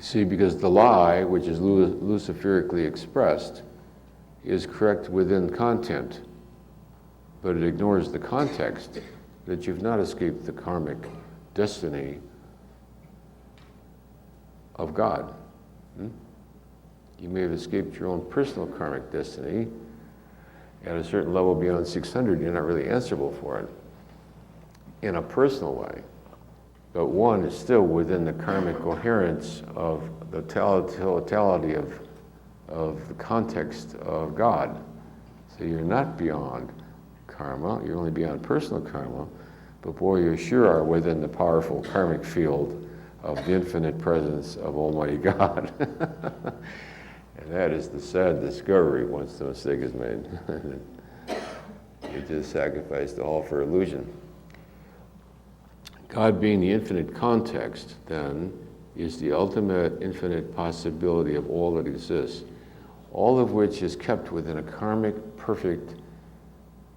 See, because the lie, which is luciferically expressed, is correct within content, but it ignores the context that you've not escaped the karmic destiny of God. You may have escaped your own personal karmic destiny. At a certain level beyond 600, you're not really answerable for it in a personal way. But one is still within the karmic coherence of the totality of the context of God. So you're not beyond karma, you're only beyond personal karma, but boy, you sure are within the powerful karmic field of the infinite presence of Almighty God. And that is the sad discovery once the mistake is made. You just sacrificed all for illusion. God being the infinite context, then, is the ultimate infinite possibility of all that exists, all of which is kept within a karmic, perfect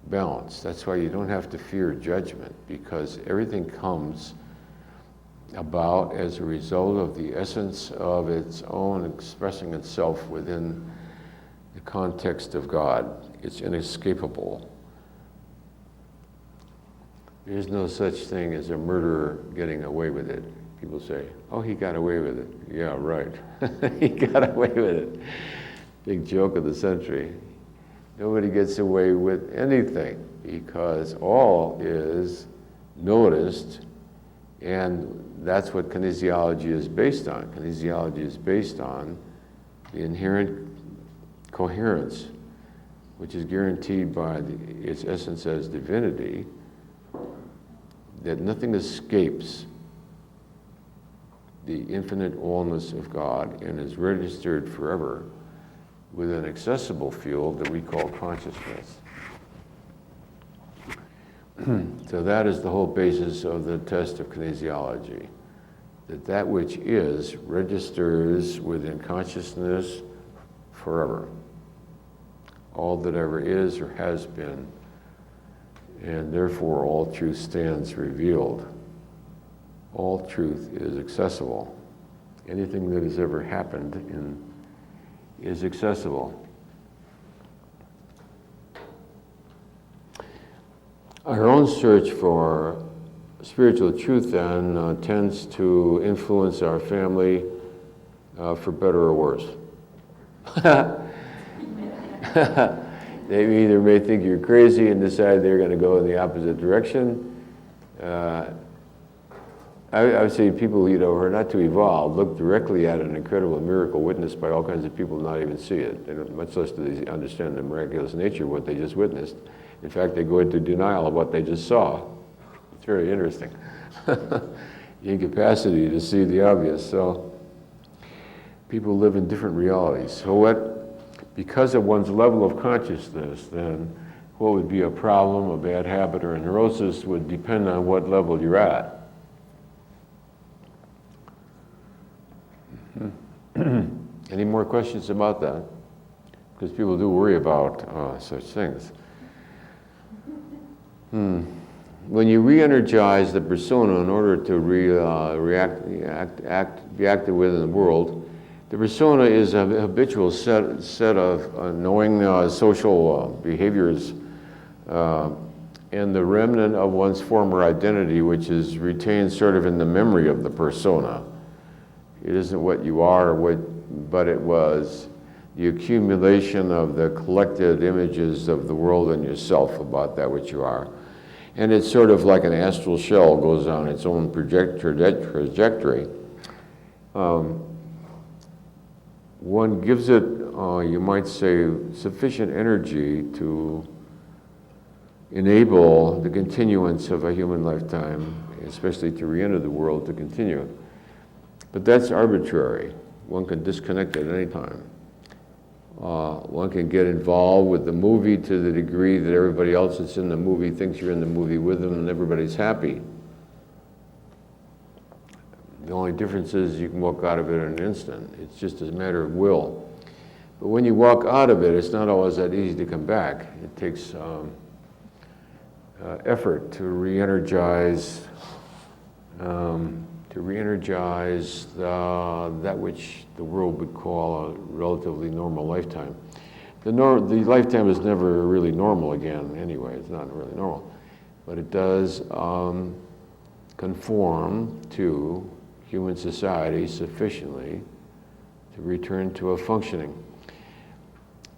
balance. That's why you don't have to fear judgment, because everything comes about as a result of the essence of its own expressing itself within the context of God. It's inescapable. There's no such thing as a murderer getting away with it. People say, oh, he got away with it. Yeah, right. He got away with it. Big joke of the century. Nobody gets away with anything because all is noticed, and that's what kinesiology is based on. Kinesiology is based on the inherent coherence, which is guaranteed by its essence as divinity, that nothing escapes the infinite allness of God and is registered forever with an accessible field that we call consciousness. So that is the whole basis of the test of kinesiology, that which is registers within consciousness forever. All that ever is or has been, and therefore all truth stands revealed. All truth is accessible. Anything that has ever happened is accessible. Our own search for spiritual truth then tends to influence our family for better or worse. They either may think you're crazy and decide they're going to go in the opposite direction. I would say people, who are not too evolved, look directly at an incredible miracle witnessed by all kinds of people, not even see it. They don't, much less do they understand the miraculous nature of what they just witnessed. In fact, they go into denial of what they just saw. It's very interesting. The incapacity to see the obvious. So people live in different realities. So because of one's level of consciousness, then what would be a problem, a bad habit, or a neurosis would depend on what level you're at. Any more questions about that? Because people do worry about such things. When you re-energize the persona in order to be active within the world, the persona is a habitual set of knowing social behaviors and the remnant of one's former identity, which is retained sort of in the memory of the persona. It isn't what you are, but it was the accumulation of the collected images of the world and yourself about that which you are. And it's sort of like an astral shell goes on its own trajectory. One gives it, you might say, sufficient energy to enable the continuance of a human lifetime, especially to re-enter the world to continue. But that's arbitrary. One can disconnect at any time. One can get involved with the movie to the degree that everybody else that's in the movie thinks you're in the movie with them and everybody's happy. The only difference is you can walk out of it in an instant. It's just a matter of will. But when you walk out of it, it's not always that easy to come back. It takes effort to re-energize to re-energize that which the world would call a relatively normal lifetime. The lifetime is never really normal again anyway, it's not really normal, but it does conform to human society sufficiently to return to a functioning.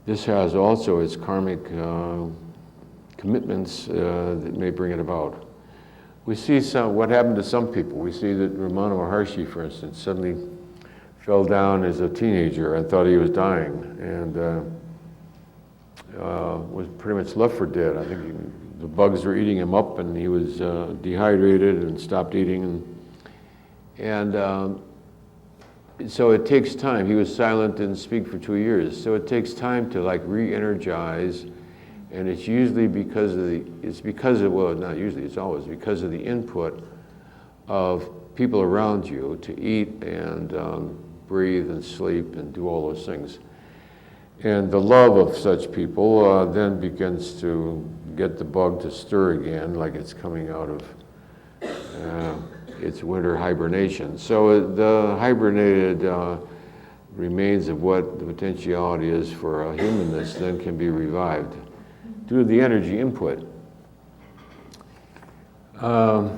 This has also its karmic commitments that may bring it about. We see what happened to some people. We see that Ramana Maharshi, for instance, suddenly fell down as a teenager and thought he was dying, and was pretty much left for dead. I think the bugs were eating him up, and he was dehydrated and stopped eating. So it takes time. He was silent and speak for 2 years. So it takes time to like re-energize, and it's usually because of well, not usually, it's always because of the input of people around you to eat and breathe and sleep and do all those things. And the love of such people then begins to get the bug to stir again, like it's coming out of its winter hibernation. So the hibernated remains of what the potentiality is for a humanness then can be revived due to the energy input. The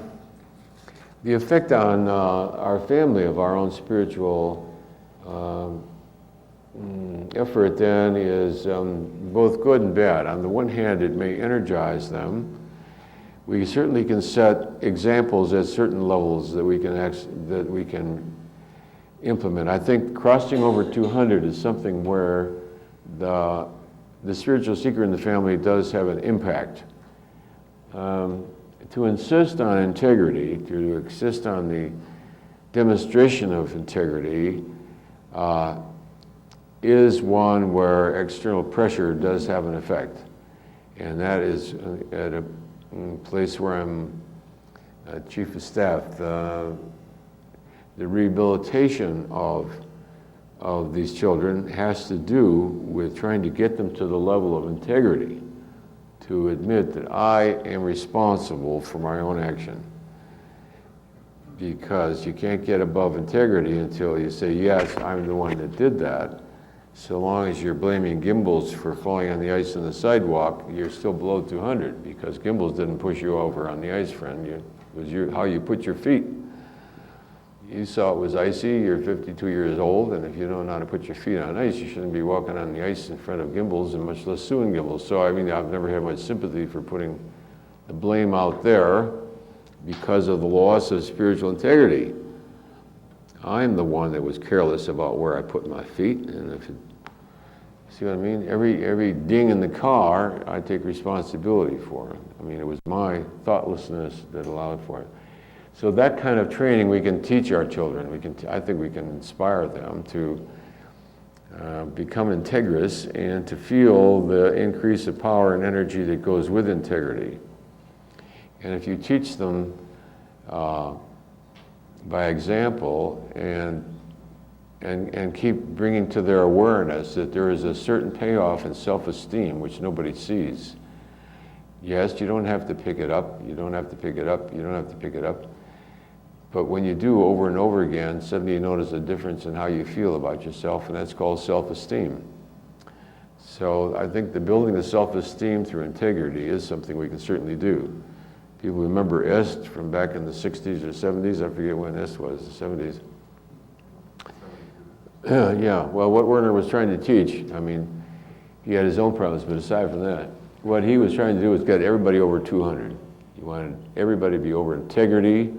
effect on our family of our own spiritual effort then is both good and bad. On the one hand, it may energize them. We certainly can set examples at certain levels that we can implement. I think crossing over 200 is something where the spiritual seeker in the family does have an impact. To insist on integrity, to insist on the demonstration of integrity, is one where external pressure does have an effect. And that is at a place where I'm chief of staff. The rehabilitation of these children has to do with trying to get them to the level of integrity, to admit that I am responsible for my own action. Because you can't get above integrity until you say, yes, I'm the one that did that. So long as you're blaming Gimbals for falling on the ice on the sidewalk, you're still below 200, because Gimbals didn't push you over on the ice, friend. It was how you put your feet. You saw it was icy, you're 52 years old, and if you don't know how to put your feet on ice, you shouldn't be walking on the ice in front of Gimbals, and much less suing Gimbals. So, I mean, I've never had much sympathy for putting the blame out there because of the loss of spiritual integrity. I'm the one that was careless about where I put my feet, and if it, see what I mean? Every ding in the car, I take responsibility for. I mean, it was my thoughtlessness that allowed for it. So that kind of training we can teach our children. I think we can inspire them to become integrous and to feel the increase of power and energy that goes with integrity. And if you teach them by example and keep bringing to their awareness that there is a certain payoff in self-esteem which nobody sees. Yes, you don't have to pick it up, you don't have to pick it up, you don't have to pick it up. But when you do over and over again, suddenly you notice a difference in how you feel about yourself, and that's called self-esteem. So I think the building the self-esteem through integrity is something we can certainly do. People remember Est from back in the 60s or 70s, I forget when Est was, the 70s. Yeah, well, what Werner was trying to teach, I mean, he had his own problems, but aside from that, what he was trying to do was get everybody over 200. He wanted everybody to be over integrity,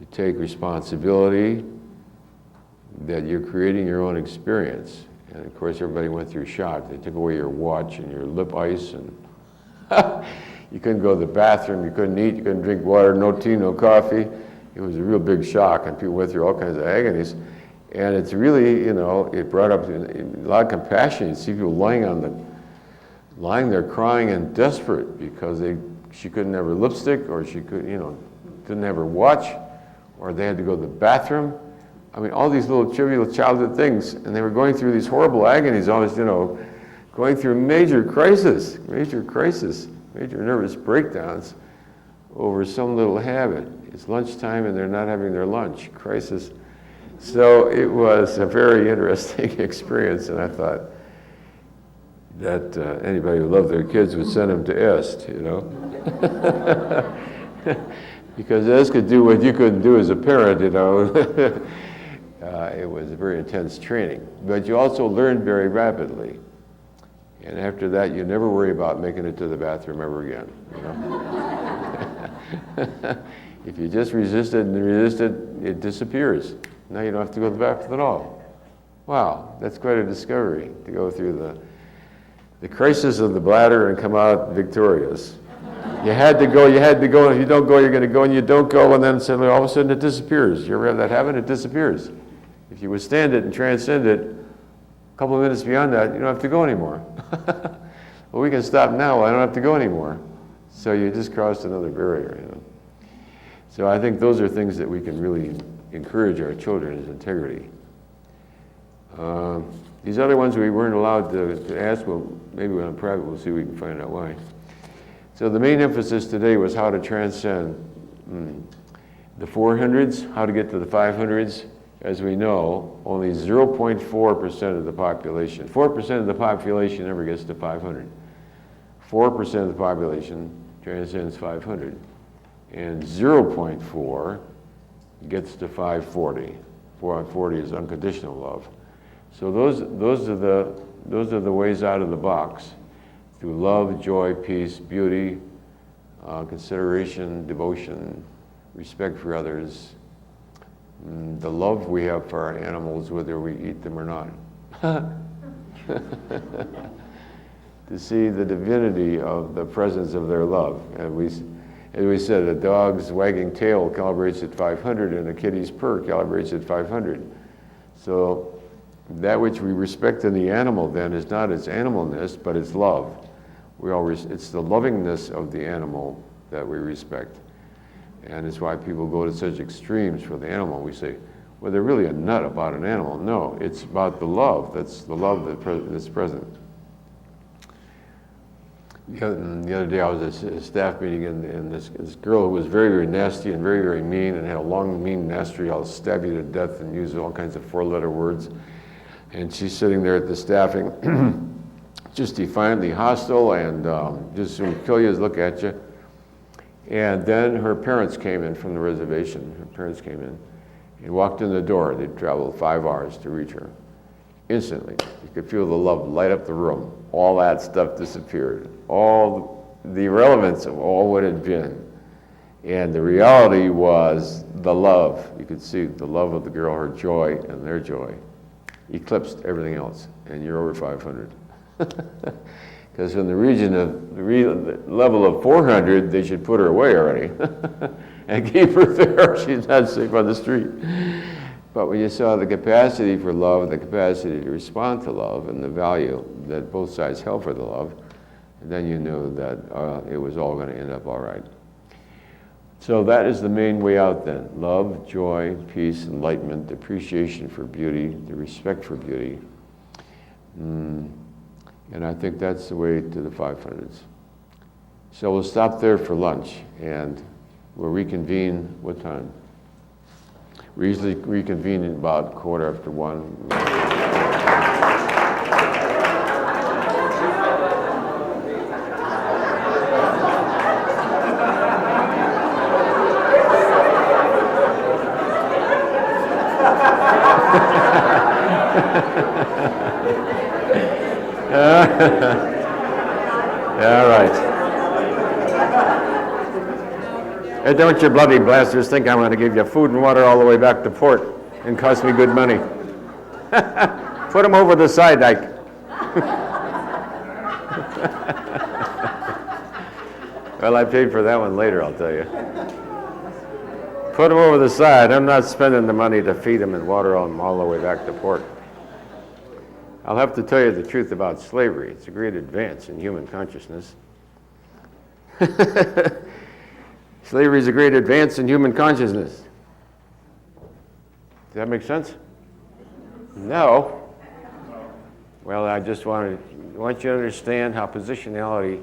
to take responsibility, that you're creating your own experience. And of course, everybody went through shock. They took away your watch and your lip ice, and you couldn't go to the bathroom, you couldn't eat, you couldn't drink water, no tea, no coffee. It was a real big shock, and people went through all kinds of agonies. And it's really, you know, it brought up a lot of compassion. You see people lying there crying and desperate because she couldn't have her lipstick, or she didn't have her watch, or they had to go to the bathroom. I mean, all these little trivial childhood things, and they were going through these horrible agonies, always, going through major nervous breakdowns over some little habit. It's lunchtime and they're not having their lunch. Crisis. So it was a very interesting experience, and I thought that anybody who loved their kids would send them to EST, you know. Because EST could do what you couldn't do as a parent, you know. It was a very intense training. But you also learned very rapidly. And after that, you never worry about making it to the bathroom ever again, you know. If you just resist it and resist it, it disappears. Now you don't have to go to the bathroom at all. Wow, that's quite a discovery, to go through the crisis of the bladder and come out victorious. You had to go, and if you don't go, you're going to go, and you don't go, and then suddenly all of a sudden it disappears. You ever have that happen? It disappears. If you withstand it and transcend it, a couple of minutes beyond that, you don't have to go anymore. Well, we can stop now, I don't have to go anymore. So you just crossed another barrier, you know. So I think those are things that we can really encourage our children, is integrity. These other ones we weren't allowed to ask, well, maybe when I'm private we'll see if we can find out why. So the main emphasis today was how to transcend the 400s, how to get to the 500s. As we know, only 0.4% of the population, 4% of the population never gets to 500. 4% of the population transcends 500. And 0.4 gets to 540. 440 is unconditional love. So those are the ways out of the box, through love, joy, peace, beauty, consideration, devotion, respect for others, the love we have for our animals, whether we eat them or not. To see the divinity of the presence of their love. And as we said, a dog's wagging tail calibrates at 500, and a kitty's purr calibrates at 500. So that which we respect in the animal then is not its animalness, but its love. It's the lovingness of the animal that we respect. And it's why people go to such extremes for the animal. We say, well, they're really a nut about an animal. No, it's about the love. That's the love that's present. The other day I was at a staff meeting, and this girl who was very, very nasty and very, very mean, and had a long, mean, nasty, I'll stab you to death, and use all kinds of four-letter words. And she's sitting there at the staffing, just defiantly hostile, and just to kill you, look at you. And then her parents came in from the reservation. Her parents came in and walked in the door. They'd traveled 5 hours to reach her. Instantly, you could feel the love light up the room. All that stuff disappeared. All the irrelevance of all what had been. And the reality was the love. You could see the love of the girl, her joy, and their joy eclipsed everything else. And you're over 500. Because in the region of the level of 400, they should put her away already and keep her there. She's not safe on the street. But when you saw the capacity for love, the capacity to respond to love, and the value that both sides held for the love, then you knew that it was all going to end up all right. So that is the main way out then. Love, joy, peace, enlightenment, appreciation for beauty, the respect for beauty. And I think that's the way to the 500s. So we'll stop there for lunch, and we'll reconvene. What time? We usually reconvene in about 1:15. All right. Hey, don't you bloody blasters think I'm going to give you food and water all the way back to port and cost me good money. Put them over the side, Ike. Well, I paid for that one later, I'll tell you. Put them over the side. I'm not spending the money to feed them and water them all the way back to port. I'll have to tell you the truth about slavery. It's a great advance in human consciousness. Slavery is a great advance in human consciousness. Does that make sense? No. Well, I just want you to understand how positionality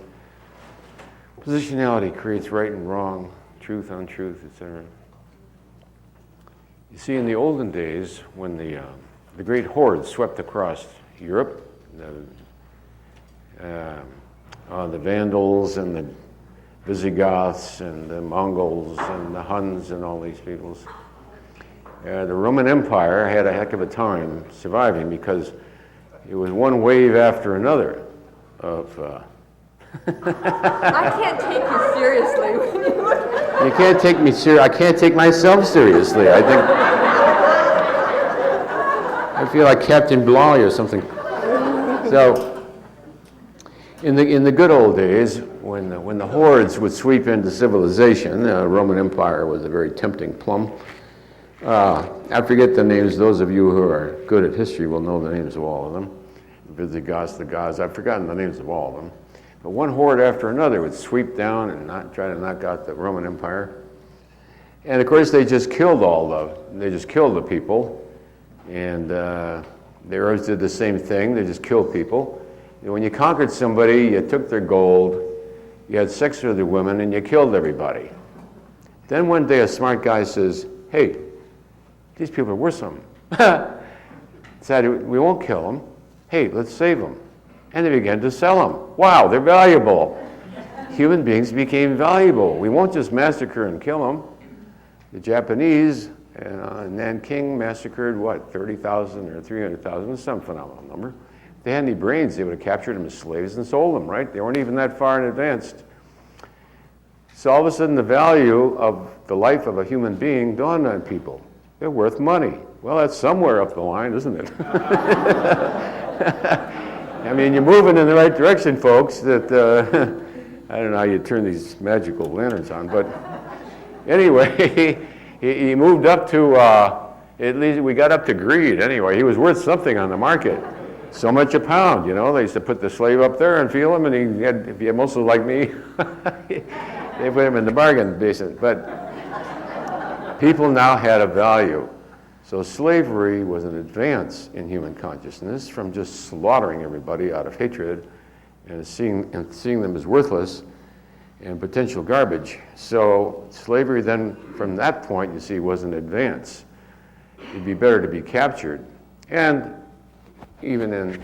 creates right and wrong, untruth, etc. You see, in the olden days, when the great horde swept across Europe, the Vandals and the Visigoths and the Mongols and the Huns and all these peoples, the Roman Empire had a heck of a time surviving because it was one wave after another of... I can't take you seriously when you look at You can't take me serious. I can't take myself seriously. I think I feel like Captain Bligh or something. So, in the good old days, when the hordes would sweep into civilization, the Roman Empire was a very tempting plum. I forget the names. Those of you who are good at history will know the names of all of them. Visigoths, the Goths. I've forgotten the names of all of them. But one horde after another would sweep down and try to knock out the Roman Empire. And of course, they just killed the people. And the Arabs did the same thing. They just killed people. And when you conquered somebody, you took their gold, you had sex with the women, and you killed everybody. Then one day, a smart guy says, "Hey, these people are worth something." Said, "We won't kill them. Hey, let's save them." And they began to sell them. Wow, they're valuable. Human beings became valuable. We won't just massacre and kill them. The Japanese in Nanking massacred, 30,000 or 300,000, some phenomenal number. If they had any brains, they would have captured them as slaves and sold them, right? They weren't even that far in advanced. So all of a sudden, the value of the life of a human being dawned on people. They're worth money. Well, that's somewhere up the line, isn't it? I mean, you're moving in the right direction, folks. That I don't know how you turn these magical lanterns on, but anyway, he moved up to, at least we got up to greed anyway. He was worth something on the market. So much a pound, you know. They used to put the slave up there and feel him, and if he had mostly like me, they put him in the bargain basement. But people now had a value. So slavery was an advance in human consciousness from just slaughtering everybody out of hatred and seeing them as worthless and potential garbage. So slavery then, from that point, you see, was an advance. It'd be better to be captured. And even in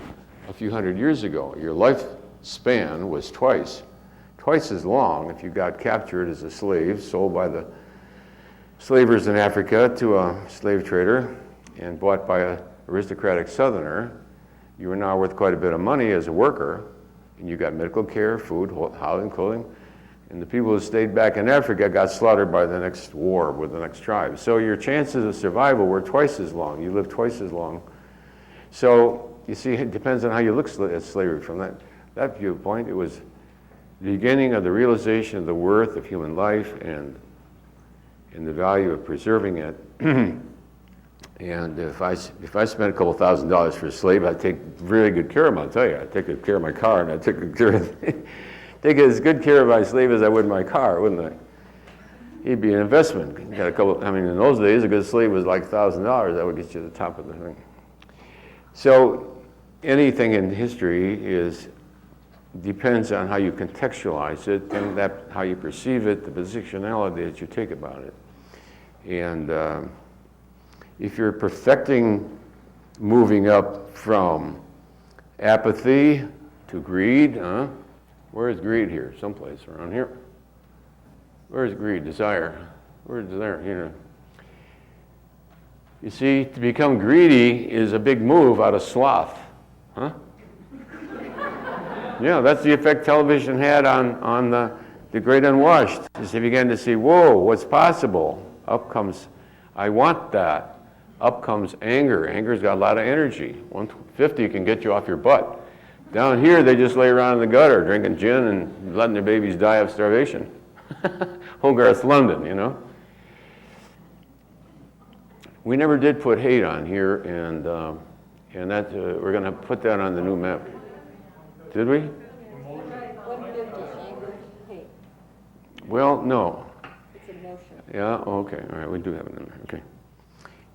a few hundred years ago, your lifespan was twice as long if you got captured as a slave, sold by the slavers in Africa to a slave trader and bought by an aristocratic southerner. You were now worth quite a bit of money as a worker, and you got medical care, food, housing, clothing. And the people who stayed back in Africa got slaughtered by the next war with the next tribe. So your chances of survival were twice as long. You lived twice as long. So you see, it depends on how you look at slavery. From that viewpoint, it was the beginning of the realization of the worth of human life and the value of preserving it. And if I spent a couple $1,000s for a slave, I'd take really good care of him, I'll tell you. I'd take good care of my car, and I'd take as good care of my slave as I would my car, wouldn't I? He'd be an investment. You got in those days, a good slave was like $1,000. That would get you to the top of the thing. So anything in history depends on how you contextualize it and how you perceive it, the positionality that you take about it. And if you're perfecting moving up from apathy to greed, where is greed here? Someplace around here. Where is greed? Desire. Where is desire? Here. You see, to become greedy is a big move out of sloth. Huh? Yeah, that's the effect television had on the great unwashed. As they began to see, whoa, what's possible? Up comes, I want that. Up comes anger. Anger's got a lot of energy. 150 can get you off your butt. Down here, they just lay around in the gutter drinking gin and letting their babies die of starvation. Hogarth, London, you know. We never did put hate on here, and that we're going to put that on the new map. Did we? 150, anger, hate. Well, no. It's emotion. Yeah. Okay. All right. We do have it in there. Okay.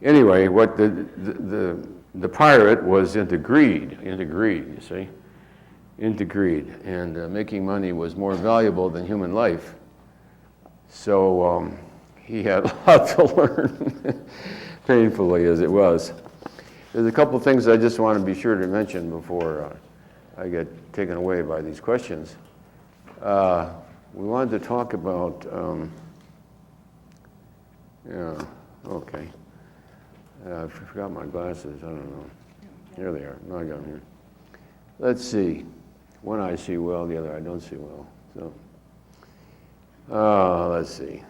Anyway, what the pirate was into greed. You see, into greed, and making money was more valuable than human life. So he had a lot to learn, painfully as it was. There's a couple of things I just want to be sure to mention before I get taken away by these questions. We wanted to talk about, okay. I forgot my glasses, I don't know. Here they are, no, I got them here. Let's see. One eye see well, the other eye don't see well. So, let's see.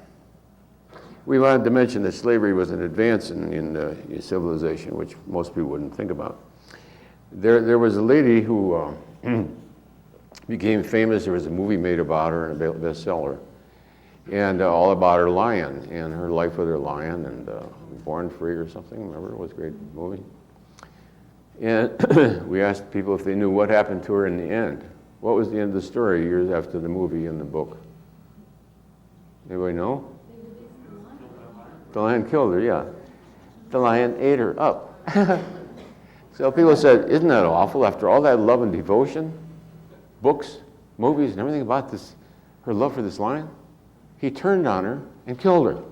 We wanted to mention that slavery was an advance in civilization, which most people wouldn't think about. There was a lady who became famous. There was a movie made about her and a bestseller, and all about her lion and her life with her lion and Born Free or something. Remember, it was a great movie. And we asked people if they knew what happened to her in the end. What was the end of the story years after the movie and the book? Anybody know? The lion killed her, yeah. The lion ate her up. So people said, isn't that awful? After all that love and devotion, books, movies, and everything about this, her love for this lion, he turned on her and killed her.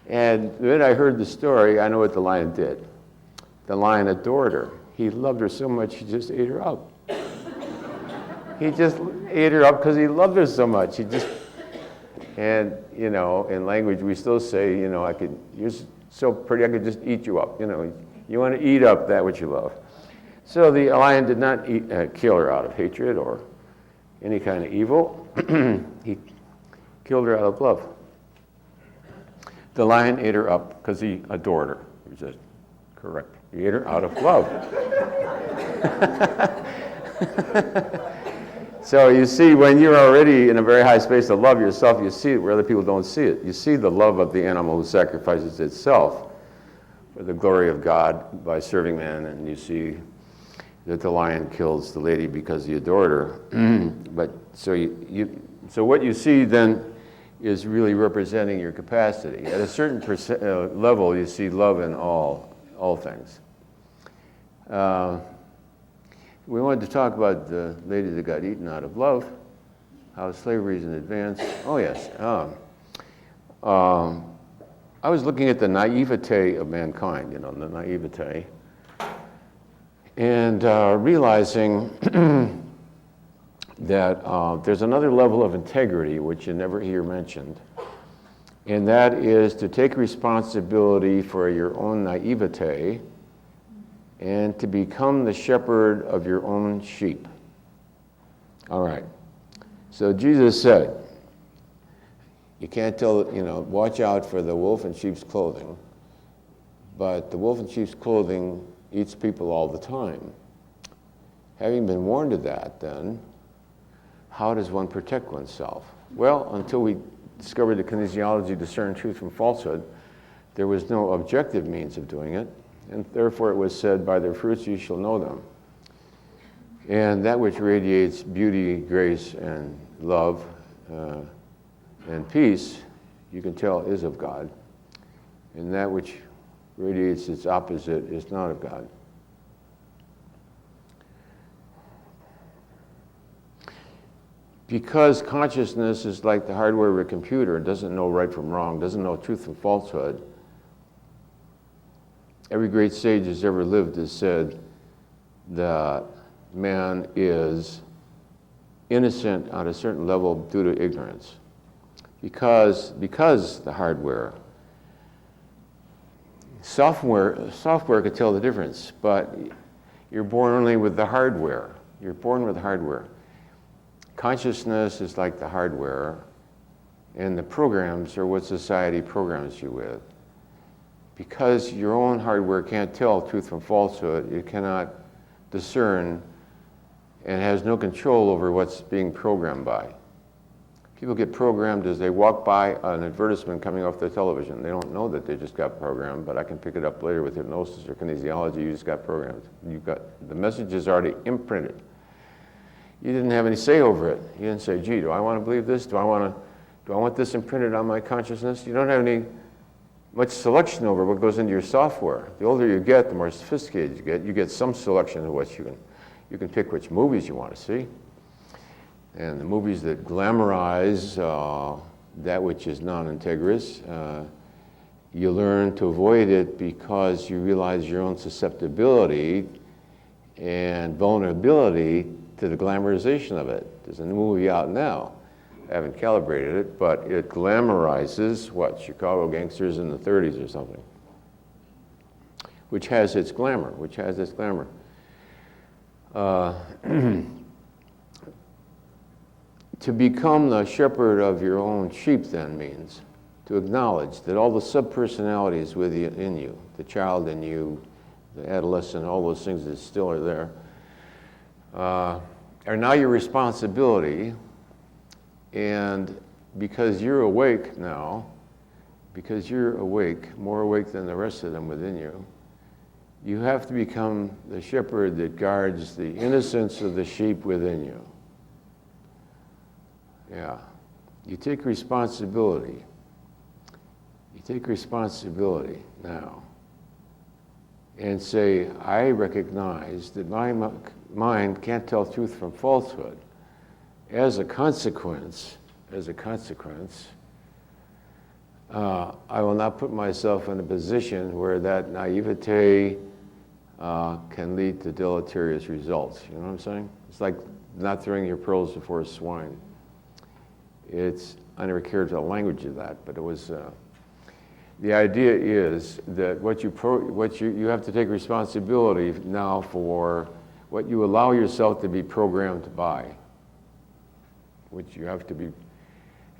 And the minute I heard the story, I know what the lion did. The lion adored her. He loved her so much, he just ate her up. He just ate her up because he loved her so much. And, you know, in language we still say, you know, you're so pretty, I could just eat you up. You know, you want to eat up that which you love. So the lion did not kill her out of hatred or any kind of evil. He killed her out of love. The lion ate her up because he adored her. He said, correct. He ate her out of love. So you see, when you're already in a very high space to love yourself, you see it where other people don't see it. You see the love of the animal who sacrifices itself for the glory of God by serving man, and you see that the lion kills the lady because he adored her. But so what you see then is really representing your capacity. At a certain level, you see love in all things. We wanted to talk about the lady that got eaten out of love, how slavery is an advance. Oh, yes. I was looking at the naivete of mankind, you know, the naivete, and realizing that there's another level of integrity which you never hear mentioned, and that is to take responsibility for your own naivete and to become the shepherd of your own sheep. All right. So Jesus said, you can't tell, you know, watch out for the wolf in sheep's clothing, but the wolf in sheep's clothing eats people all the time. Having been warned of that, then, how does one protect oneself? Well, until we discovered the kinesiology to discern truth from falsehood, there was no objective means of doing it, and therefore it was said, by their fruits you shall know them. And that which radiates beauty, grace, and love, and peace, you can tell is of God. And that which radiates its opposite is not of God. Because consciousness is like the hardware of a computer, it doesn't know right from wrong, doesn't know truth from falsehood. Every great sage that's ever lived has said that man is innocent on a certain level due to ignorance. Because the hardware, software could tell the difference, but you're born only with the hardware. You're born with the hardware. Consciousness is like the hardware, and the programs are what society programs you with. Because your own hardware can't tell truth from falsehood, it cannot discern and has no control over what's being programmed by. People get programmed as they walk by an advertisement coming off the television. They don't know that they just got programmed, but I can pick it up later with hypnosis or kinesiology. You just got programmed. The message is already imprinted. You didn't have any say over it. You didn't say, gee, do I want to believe this? Do I want this imprinted on my consciousness? You don't have much selection over what goes into your software. The older you get, the more sophisticated you get. You get some selection of what you can pick which movies you want to see. And the movies that glamorize that which is non-integrous, you learn to avoid it because you realize your own susceptibility and vulnerability to the glamorization of it. There's a new movie out now. I haven't calibrated it, but it glamorizes what? Chicago gangsters in the 30s or something, which has its glamour, To become the shepherd of your own sheep then means to acknowledge that all the subpersonalities within you, the child in you, the adolescent, all those things that still are there, are now your responsibility. And because you're awake now, because you're awake, more awake than the rest of them within you, you have to become the shepherd that guards the innocence of the sheep within you. Yeah. You take responsibility. You take responsibility now and say, I recognize that my mind can't tell truth from falsehood. As a consequence, I will not put myself in a position where that naivete can lead to deleterious results. You know what I'm saying? It's like not throwing your pearls before swine. I never cared for the language of that, but it was, the idea is that you have to take responsibility now for what you allow yourself to be programmed by, which you have to be,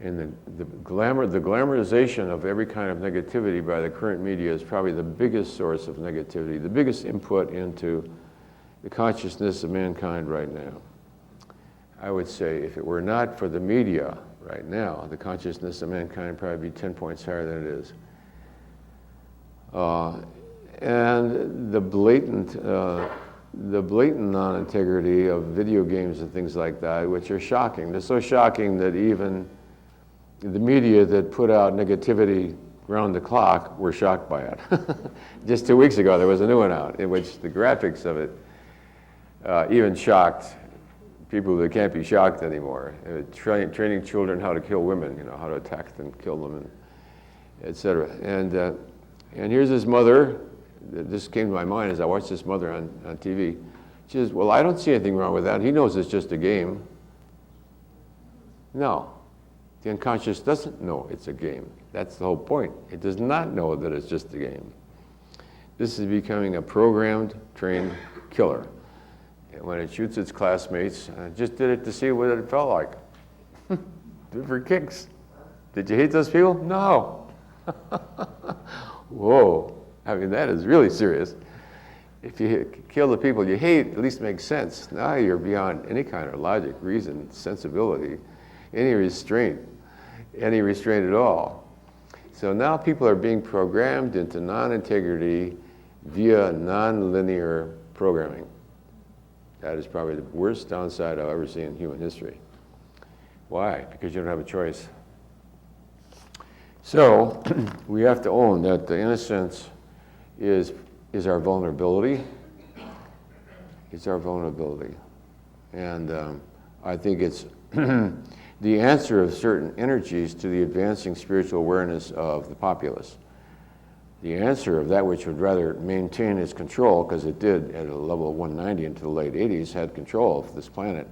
and the glamorization of every kind of negativity by the current media is probably the biggest source of negativity, the biggest input into the consciousness of mankind right now. I would say if it were not for the media right now, the consciousness of mankind would probably be 10 points higher than it is. And the blatant non-integrity of video games and things like that, which are shocking. They're so shocking that even the media that put out negativity round the clock were shocked by it. Just 2 weeks ago, there was a new one out in which the graphics of it even shocked people that can't be shocked anymore. Training children how to kill women, how to attack them, kill them, and et cetera. And here's this mother. This came to my mind as I watched this mother on TV. She says, well, I don't see anything wrong with that. He knows it's just a game. No. The unconscious doesn't know it's a game. That's the whole point. It does not know that it's just a game. This is becoming a programmed, trained killer. And when it shoots its classmates, I just did it to see what it felt like. Did it for kicks. Did you hate those people? No. Whoa. I mean, that is really serious. If you kill the people you hate, at least it makes sense. Now you're beyond any kind of logic, reason, sensibility, any restraint at all. So now people are being programmed into non-integrity via non-linear programming. That is probably the worst downside I've ever seen in human history. Why? Because you don't have a choice. So we have to own that the innocence is our vulnerability. It's our vulnerability. And I think it's the answer of certain energies to the advancing spiritual awareness of the populace. The answer of that which would rather maintain its control, because it did at a level of 190 into the late 80s, had control of this planet.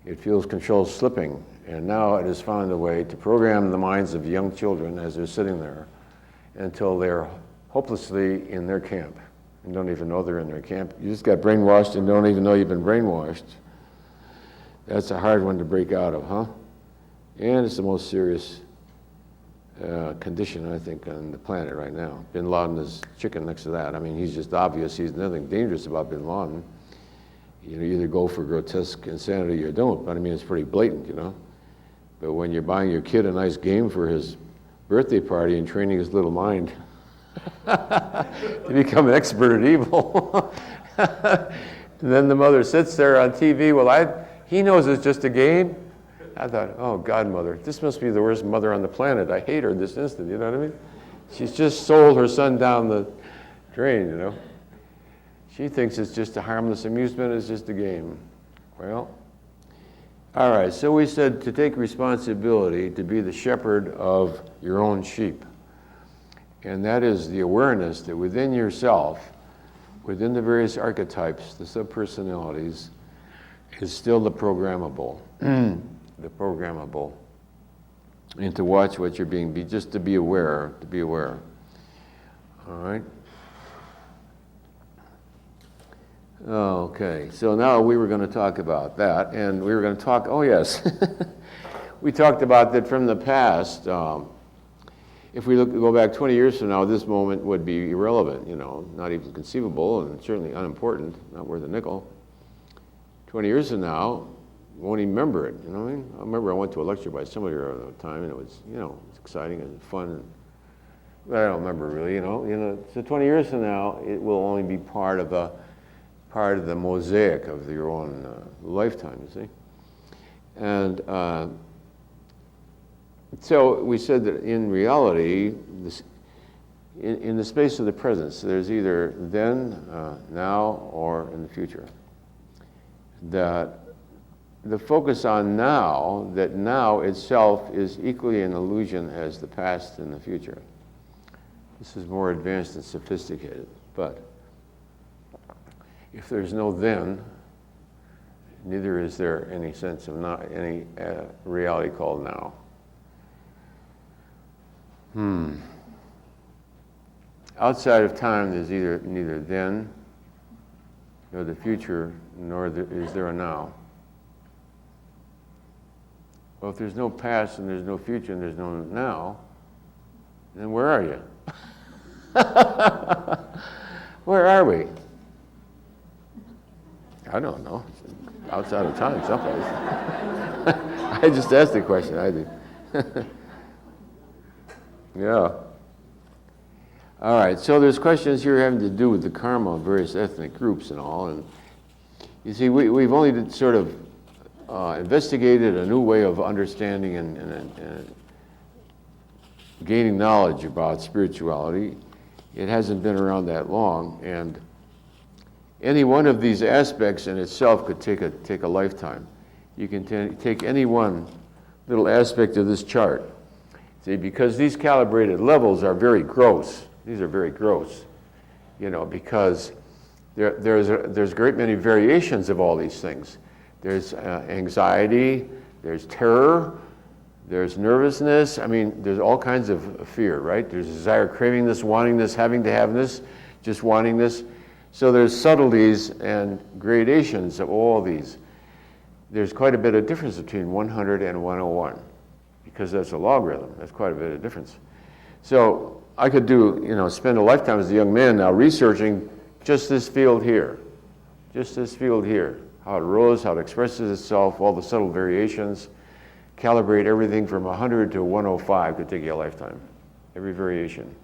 It feels control slipping, and now it has found a way to program the minds of young children as they're sitting there until they're hopelessly in their camp and don't even know they're in their camp. You just got brainwashed and don't even know you've been brainwashed. That's a hard one to break out of, huh? And it's the most serious condition, I think, on the planet right now. Bin Laden is chicken next to that. I mean, he's just obvious. He's nothing dangerous about Bin Laden. You either go for grotesque insanity or don't, but I mean, it's pretty blatant, But when you're buying your kid a nice game for his birthday party and training his little mind to become an expert at evil, and then the mother sits there on TV, he knows it's just a game. I thought, oh, godmother, this must be the worst mother on the planet. I hate her in this instant, you know what I mean? She's just sold her son down the drain, She thinks it's just a harmless amusement, it's just a game. Well, All right, so we said to take responsibility to be the shepherd of your own sheep. And that is the awareness that within yourself, within the various archetypes, the subpersonalities, is still the programmable. The programmable. And to watch what you're being, just to be aware, All right? Okay, so now we were going to talk about that, and we were going to talk, oh yes, we talked about that from the past. If we go back 20 years from now, this moment would be irrelevant, not even conceivable, and certainly unimportant, not worth a nickel. 20 years from now, we won't even remember it, I mean? I remember I went to a lecture by somebody at the time, and it was, it's exciting and fun, but I don't remember really, So 20 years from now, it will only be part of the mosaic of your own lifetime, you see. And so we said that in reality, in the space of the present, so there's either then, now, or in the future. That the focus on now, that now itself is equally an illusion as the past and the future. This is more advanced and sophisticated, but if there's no then, neither is there any sense of any reality called now. Outside of time, there's neither then, nor the future, nor is there a now. Well, if there's no past and there's no future and there's no now, then where are you? Where are we? I don't know. Outside of time, someplace. I just asked the question. I did. Yeah. All right. So there's questions here having to do with the karma of various ethnic groups and all. And you see, we've only sort of investigated a new way of understanding and gaining knowledge about spirituality. It hasn't been around that long, and any one of these aspects in itself could take a lifetime. You can take any one little aspect of this chart. See, because these calibrated levels are very gross. These are very gross, because there's a great many variations of all these things. There's anxiety, there's terror, there's nervousness. I mean, there's all kinds of fear, right? There's desire, craving this, wanting this, having to have this, just wanting this. So there's subtleties and gradations of all these. There's quite a bit of difference between 100 and 101, because that's a logarithm. That's quite a bit of difference. So I could spend a lifetime as a young man now researching just this field here, how it rose, how it expresses itself, all the subtle variations, calibrate everything from 100 to 105 could take you a lifetime, every variation.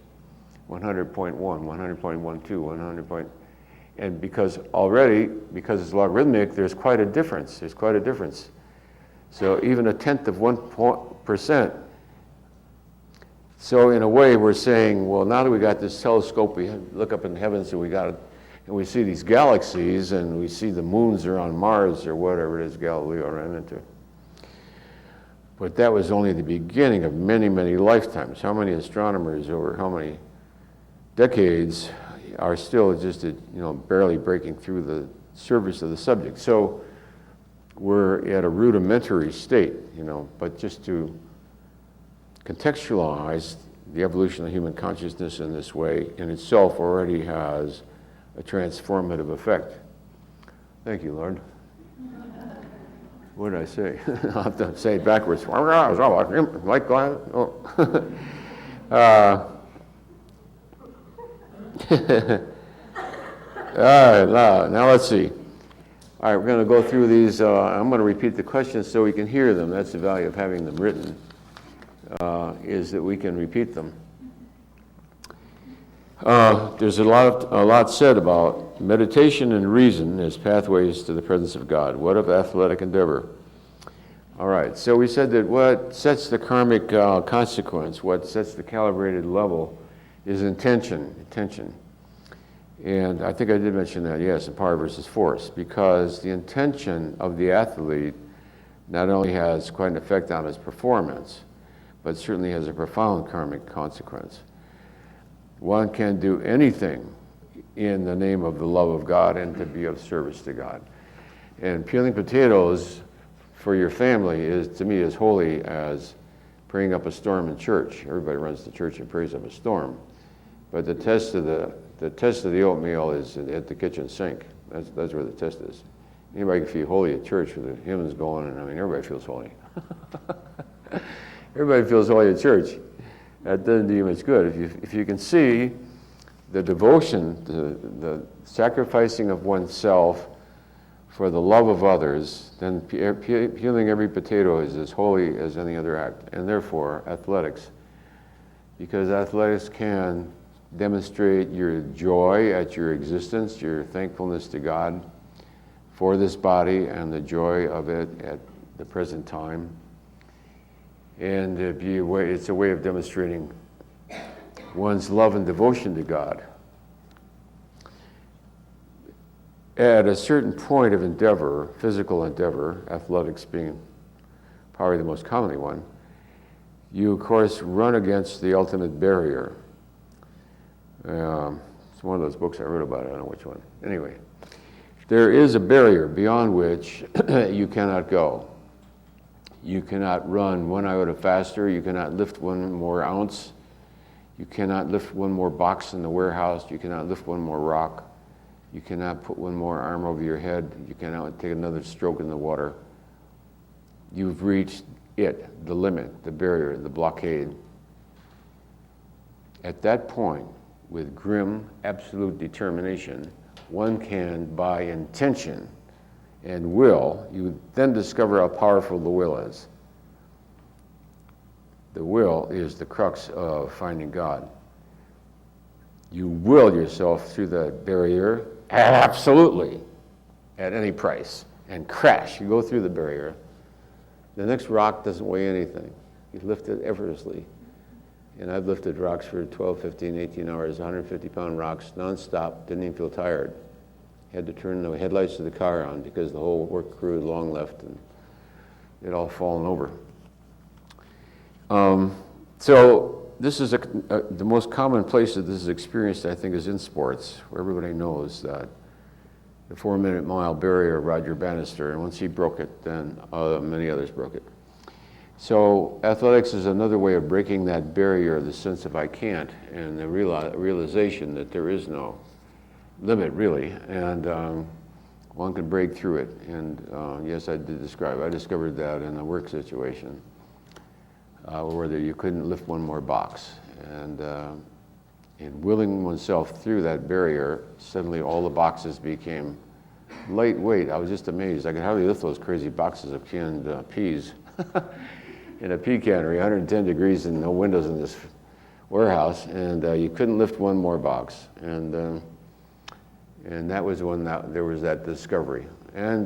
100.1, 100.12, 100. And because it's logarithmic, there's quite a difference. So even a tenth of 1%. So in a way, we're saying, well, now that we got this telescope, we look up in the heavens and we see these galaxies, and we see the moons are on Mars or whatever it is Galileo ran into. But that was only the beginning of many, many lifetimes. How many astronomers over how many decades are still just, barely breaking through the surface of the subject. So we're at a rudimentary state, but just to contextualize the evolution of human consciousness in this way in itself already has a transformative effect. Thank you, Lord. What did I say? I'll have to say it backwards. Like all right, now let's see. All right, we're going to go through these. I'm going to repeat the questions so we can hear them. That's the value of having them written, is that we can repeat them. There's a lot said about meditation and reason as pathways to the presence of God. What of athletic endeavor? All right, so we said that what sets the karmic consequence, what sets the calibrated level, is intention. And I think I did mention that, yes, in power versus force, because the intention of the athlete not only has quite an effect on his performance, but certainly has a profound karmic consequence. One can do anything in the name of the love of God and to be of service to God. And peeling potatoes for your family is, to me, as holy as praying up a storm in church. Everybody runs to church and prays up a storm. But the test of the oatmeal is at the kitchen sink. That's where the test is. Anybody can feel holy at church with the hymns going, and I mean, everybody feels holy. Everybody feels holy at church. That doesn't do you much good. If you can see the devotion, the sacrificing of oneself for the love of others, then peeling every potato is as holy as any other act. And therefore, athletics. Because athletics can demonstrate your joy at your existence, your thankfulness to God for this body and the joy of it at the present time. And it's a way of demonstrating one's love and devotion to God. At a certain point of endeavor, physical endeavor, athletics being probably the most commonly one, you of course run against the ultimate barrier. It's one of those books I wrote about, I don't know which one. Anyway, there is a barrier beyond which you cannot go. You cannot run 1 iota faster, you cannot lift 1 more ounce, you cannot lift 1 more box in the warehouse, you cannot lift 1 more rock, you cannot put 1 more arm over your head, you cannot take another stroke in the water. You've reached it, the limit, the barrier, the blockade. At that point, with grim, absolute determination, one can, by intention and will, you then discover how powerful the will is. The will is the crux of finding God. You will yourself through that barrier, absolutely, at any price, and crash. You go through the barrier. The next rock doesn't weigh anything. You lift it effortlessly. And I've lifted rocks for 12, 15, 18 hours, 150-pound rocks, nonstop, didn't even feel tired. Had to turn the headlights of the car on because the whole work crew had long left and it all fallen over. So this is the most common place that this is experienced, I think, is in sports, where everybody knows that the 4-minute mile barrier of Roger Bannister, and once he broke it, then many others broke it. So athletics is another way of breaking that barrier, the sense of I can't, and the realization that there is no limit, really, and one can break through it. And yes, I discovered that in a work situation where you couldn't lift 1 more box. And in willing oneself through that barrier, suddenly all the boxes became lightweight. I was just amazed. I could hardly lift those crazy boxes of canned peas in a pea cannery, 110 degrees and no windows in this warehouse, and you couldn't lift 1 more box. And that was when there was that discovery. And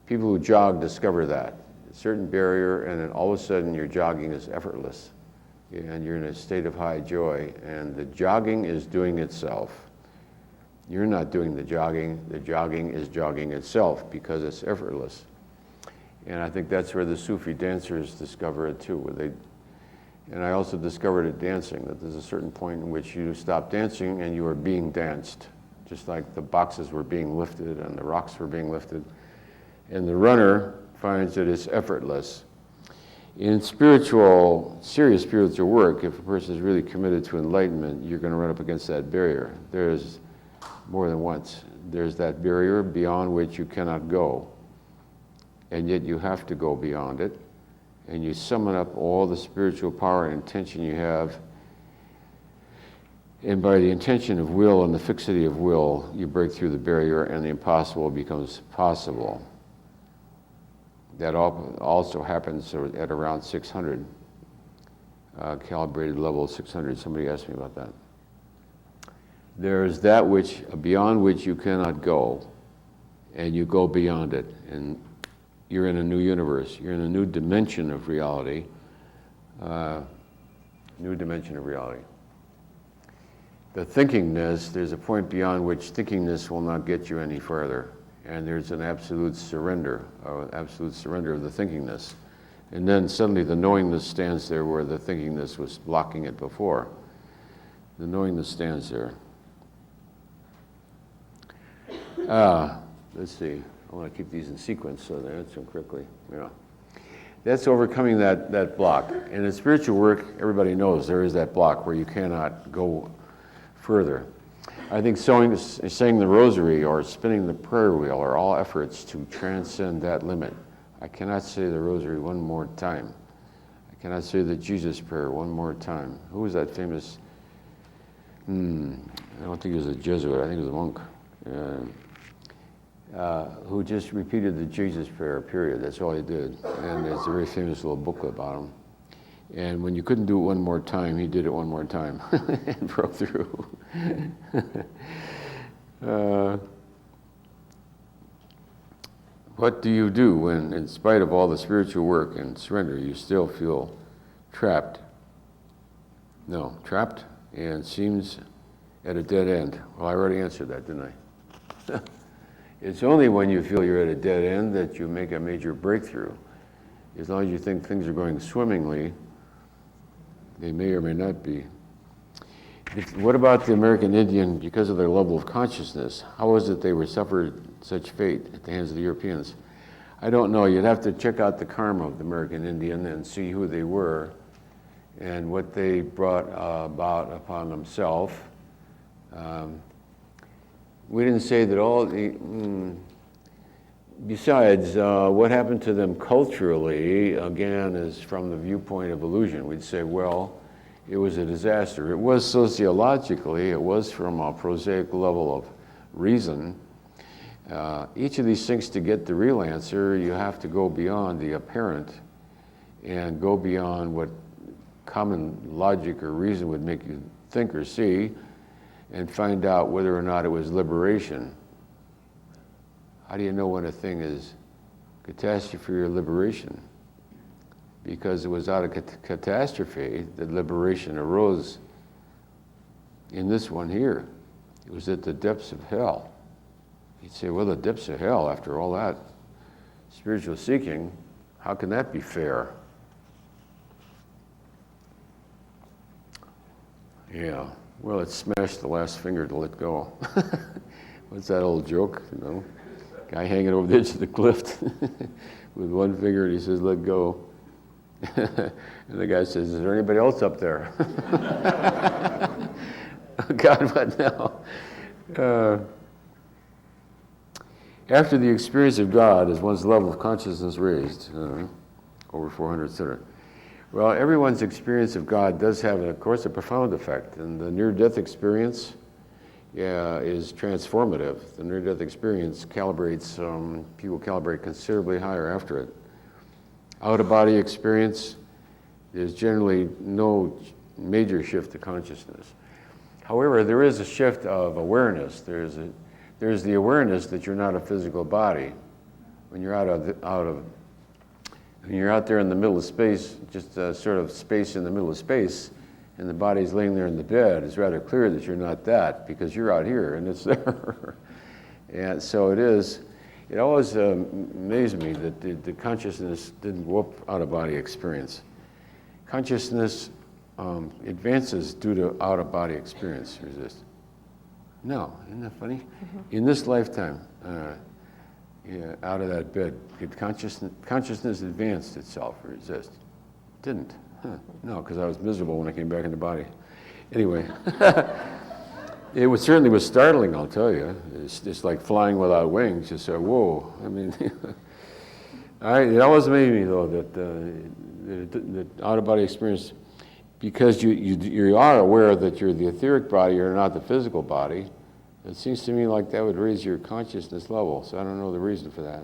people who jog discover that. A certain barrier, and then all of a sudden your jogging is effortless. And you're in a state of high joy, and the jogging is doing itself. You're not doing the jogging is jogging itself because it's effortless. And I think that's where the Sufi dancers discover it too. And I also discovered at dancing that there's a certain point in which you stop dancing and you are being danced, just like the boxes were being lifted and the rocks were being lifted. And the runner finds that it's effortless. In serious spiritual work, if a person is really committed to enlightenment, you're going to run up against that barrier. There's more than once. There's that barrier beyond which you cannot go. And yet you have to go beyond it. And you summon up all the spiritual power and intention you have. And by the intention of will and the fixity of will, you break through the barrier and the impossible becomes possible. That also happens at around 600, calibrated level 600. Somebody asked me about that. There's that which, beyond which you cannot go, and you go beyond it. And you're in a new universe. You're in a new dimension of reality. New dimension of reality. The thinkingness, there's a point beyond which thinkingness will not get you any further. and there's an absolute surrender of the thinkingness. And then suddenly the knowingness stands there where the thinkingness was blocking it before. The knowingness stands there. Let's see. I want to keep these in sequence so that I answer them quickly. Yeah. That's overcoming that block. And in spiritual work, everybody knows there is that block where you cannot go further. I think saying the rosary or spinning the prayer wheel are all efforts to transcend that limit. I cannot say the rosary one more time. I cannot say the Jesus prayer one more time. Who was that famous? I don't think he was a Jesuit. I think he was a monk. Who just repeated the Jesus prayer, period. That's all he did. And there's a very famous little booklet about him. And when you couldn't do it one more time, he did it one more time and broke through. What do you do when, in spite of all the spiritual work and surrender, you still feel trapped? No, trapped and seems at a dead end. Well, I already answered that, didn't I? It's only when you feel you're at a dead end that you make a major breakthrough. As long as you think things are going swimmingly, they may or may not be. What about the American Indian, because of their level of consciousness? How is it they were suffered such fate at the hands of the Europeans? I don't know. You'd have to check out the karma of the American Indian and see who they were and what they brought about upon themselves. We didn't say that all the... Besides, what happened to them culturally, again, is from the viewpoint of illusion. We'd say, well, it was a disaster. It was sociologically, it was from a prosaic level of reason. Each of these things, to get the real answer, you have to go beyond the apparent and go beyond what common logic or reason would make you think or see and find out whether or not it was liberation. How do you know when a thing is catastrophe or liberation? Because it was out of catastrophe that liberation arose in this one here. It was at the depths of hell. You'd say, well, the depths of hell, after all that spiritual seeking, how can that be fair? Yeah, well, it smashed the last finger to let go. What's that old joke, you know? Guy hanging over the edge of the cliff with one finger, and he says, let go. And the guy says, is there anybody else up there? Oh, God, what now? After the experience of God, is one's level of consciousness raised? Over 400, etc. Well, everyone's experience of God does have, of course, a profound effect. And the near-death experience is transformative. The near-death experience calibrates, people calibrate considerably higher after it. Out-of-body experience, there's generally no major shift to consciousness. However, there is a shift of awareness. There's the awareness that you're not a physical body. When you're when you're out there in the middle of space, just a sort of space in the middle of space, and the body's laying there in the bed, it's rather clear that you're not that, because you're out here and it's there. And so it is. It always amazed me that the consciousness didn't whoop out-of-body experience. Consciousness advances due to out-of-body experience. Resist. No, isn't that funny? Mm-hmm. In this lifetime, out of that bed, did consciousness advanced itself or resist? Didn't. Huh. No, because I was miserable when I came back in the body. Anyway, it certainly was startling, I'll tell you. It's just like flying without wings. You say, whoa. I mean, it always made me, though, that the out-of-body experience, because you are aware that you're the etheric body, you're not the physical body, it seems to me like that would raise your consciousness level. So I don't know the reason for that.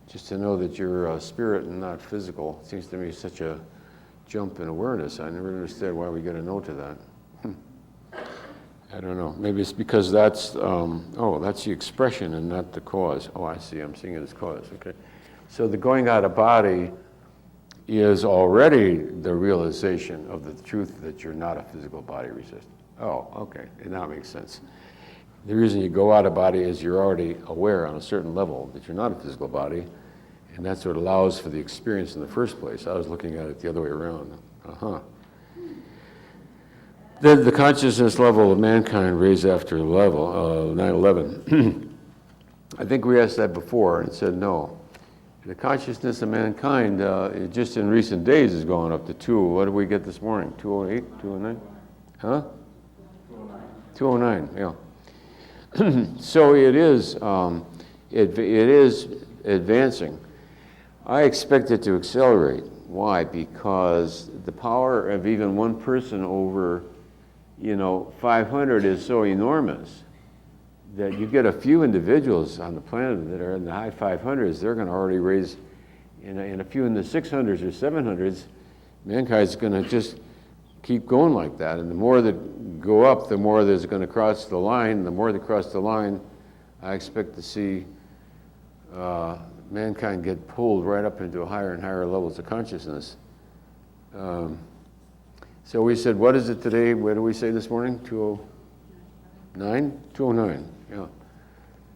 Just to know that you're a spirit and not physical seems to me such a jump in awareness. I never understood why we get a no to that. I don't know. Maybe it's because that's the expression and not the cause. Oh, I see. I'm seeing it as cause. Okay. So the going out of body is already the realization of the truth that you're not a physical body. Resist. Oh, okay. Now it makes sense. The reason you go out of body is you're already aware on a certain level that you're not a physical body, and that's what allows for the experience in the first place. I was looking at it the other way around. Then the consciousness level of mankind raised after 9/11. I think we asked that before and said no. The consciousness of mankind, just in recent days, is going up to 2. What did we get this morning? 208? 209? Huh? 209, yeah. So it is advancing. I expect it to accelerate. Why? Because the power of even one person over, 500 is so enormous that you get a few individuals on the planet that are in the high 500s, they're going to already raise, and a few in the 600s or 700s, mankind's going to just keep going like that. And the more that go up, the more there's going to cross the line. The more they cross the line, I expect to see mankind get pulled right up into higher and higher levels of consciousness. So we said, what is it today? What did we say this morning? 209? 209, yeah.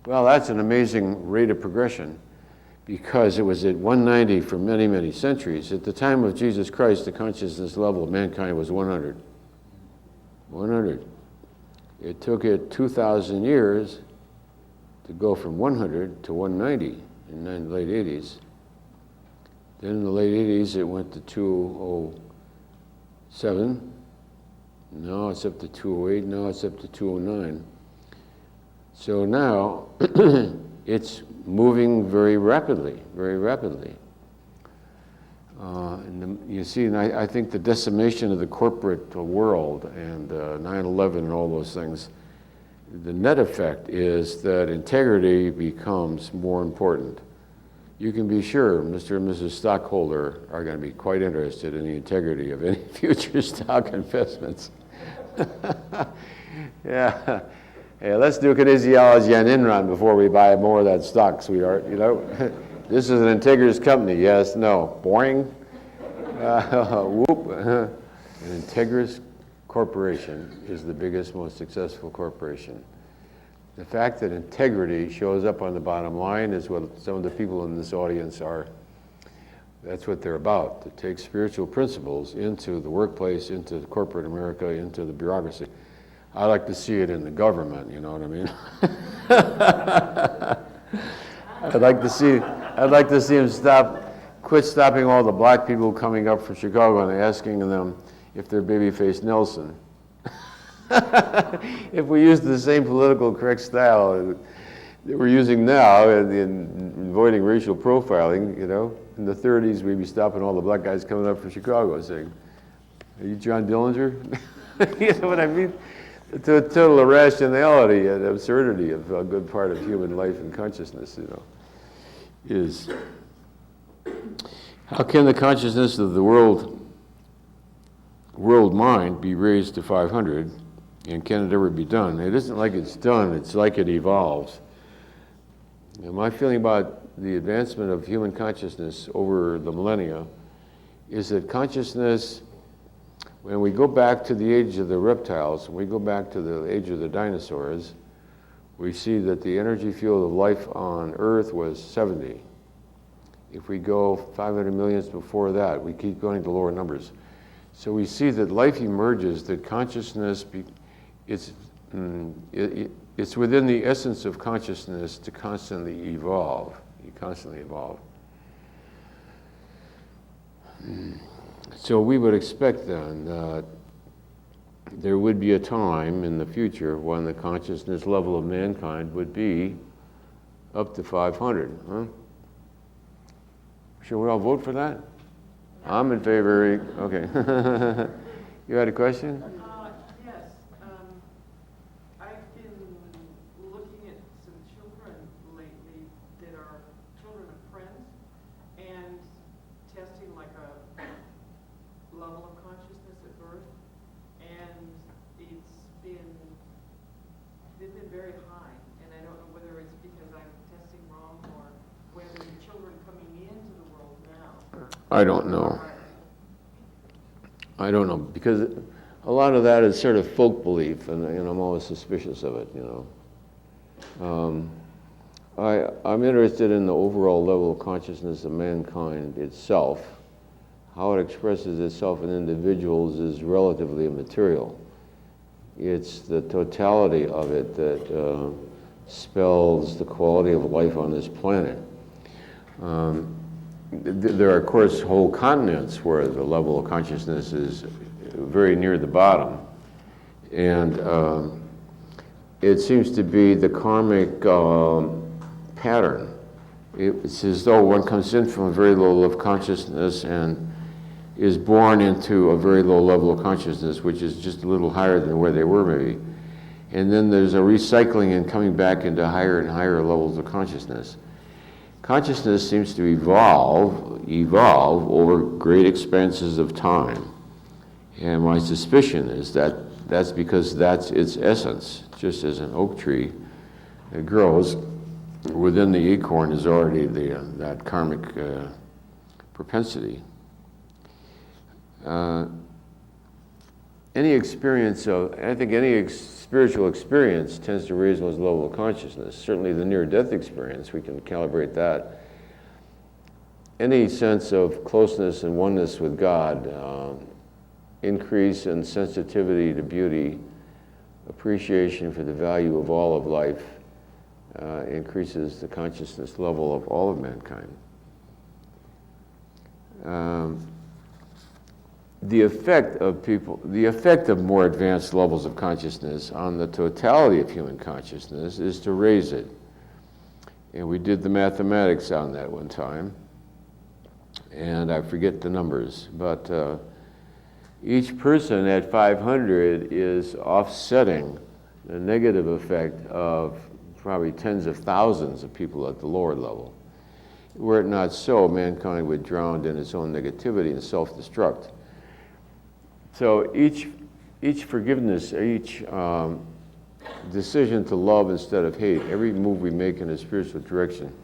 Well, that's an amazing rate of progression because it was at 190 for many, many centuries. At the time of Jesus Christ, the consciousness level of mankind was 100. 100. It took it 2,000 years to go from 100 to 190 in the late 80s. Then in the late 80s, it went to 207. Now it's up to 208. Now it's up to 209. So now it's moving very rapidly, very rapidly. You see, and I think the decimation of the corporate world and 9/11 and all those things, the net effect is that integrity becomes more important. You can be sure Mr. and Mrs. Stockholder are going to be quite interested in the integrity of any future stock investments. Yeah. Hey, let's do kinesiology on Enron before we buy more of that stock, sweetheart. This is an integrous company. Yes, no. Boring. Whoop. An integrous corporation is the biggest, most successful corporation. The fact that integrity shows up on the bottom line is what some of the people in this audience are. That's what they're about, to take spiritual principles into the workplace, into the corporate America, into the bureaucracy. I like to see it in the government, you know what I mean? I'd like to see them quit stopping all the black people coming up from Chicago and asking them if they're babyface Nelson. If we used the same political correct style that we're using now in avoiding racial profiling, in the 30s we'd be stopping all the black guys coming up from Chicago saying, "Are you John Dillinger?" You know what I mean? To a total irrationality and absurdity of a good part of human life and consciousness, is how can the consciousness of the world mind be raised to 500, and can it ever be done? It isn't like it's done, it's like it evolves. And my feeling about the advancement of human consciousness over the millennia is that consciousness, when we go back to the age of the reptiles, when we go back to the age of the dinosaurs, we see that the energy field of life on Earth was 70. If we go 500 million before that, we keep going to lower numbers. So we see that life emerges, that consciousness, it's within the essence of consciousness to constantly evolve. You constantly evolve. So we would expect then that there would be a time in the future when the consciousness level of mankind would be up to 500. Huh? Should we all vote for that? I'm in favor. Okay. You had a question? Yes. I've been looking at some children lately that are children of friends and testing like a level of consciousness at birth, and they've been very high, and I don't know whether it's because I'm testing wrong or whether the children coming into the world now. I don't know. I don't know, because a lot of that is sort of folk belief, and I'm always suspicious of it, Um, I'm interested in the overall level of consciousness of mankind itself. How it expresses itself in individuals is relatively immaterial. It's the totality of it that spells the quality of life on this planet. There are, of course, whole continents where the level of consciousness is very near the bottom. And it seems to be the karmic pattern. It's as though one comes in from a very low level of consciousness and is born into a very low level of consciousness, which is just a little higher than where they were maybe. And then there's a recycling and coming back into higher and higher levels of consciousness. Consciousness seems to evolve over great expanses of time. And my suspicion is that that's because that's its essence. Just as an oak tree, it grows, within the acorn is already that karmic propensity. Any experience of, I think any spiritual experience tends to raise one's level of consciousness. Certainly the near-death experience, we can calibrate that. Any sense of closeness and oneness with God, increase in sensitivity to beauty, appreciation for the value of all of life, increases the consciousness level of all of mankind. The effect of more advanced levels of consciousness on the totality of human consciousness is to raise it. And we did the mathematics on that one time, and I forget the numbers, but each person at 500 is offsetting the negative effect of probably tens of thousands of people at the lower level. Were it not so, mankind would drown in its own negativity and self-destruct. So each forgiveness, each decision to love instead of hate, every move we make in a spiritual direction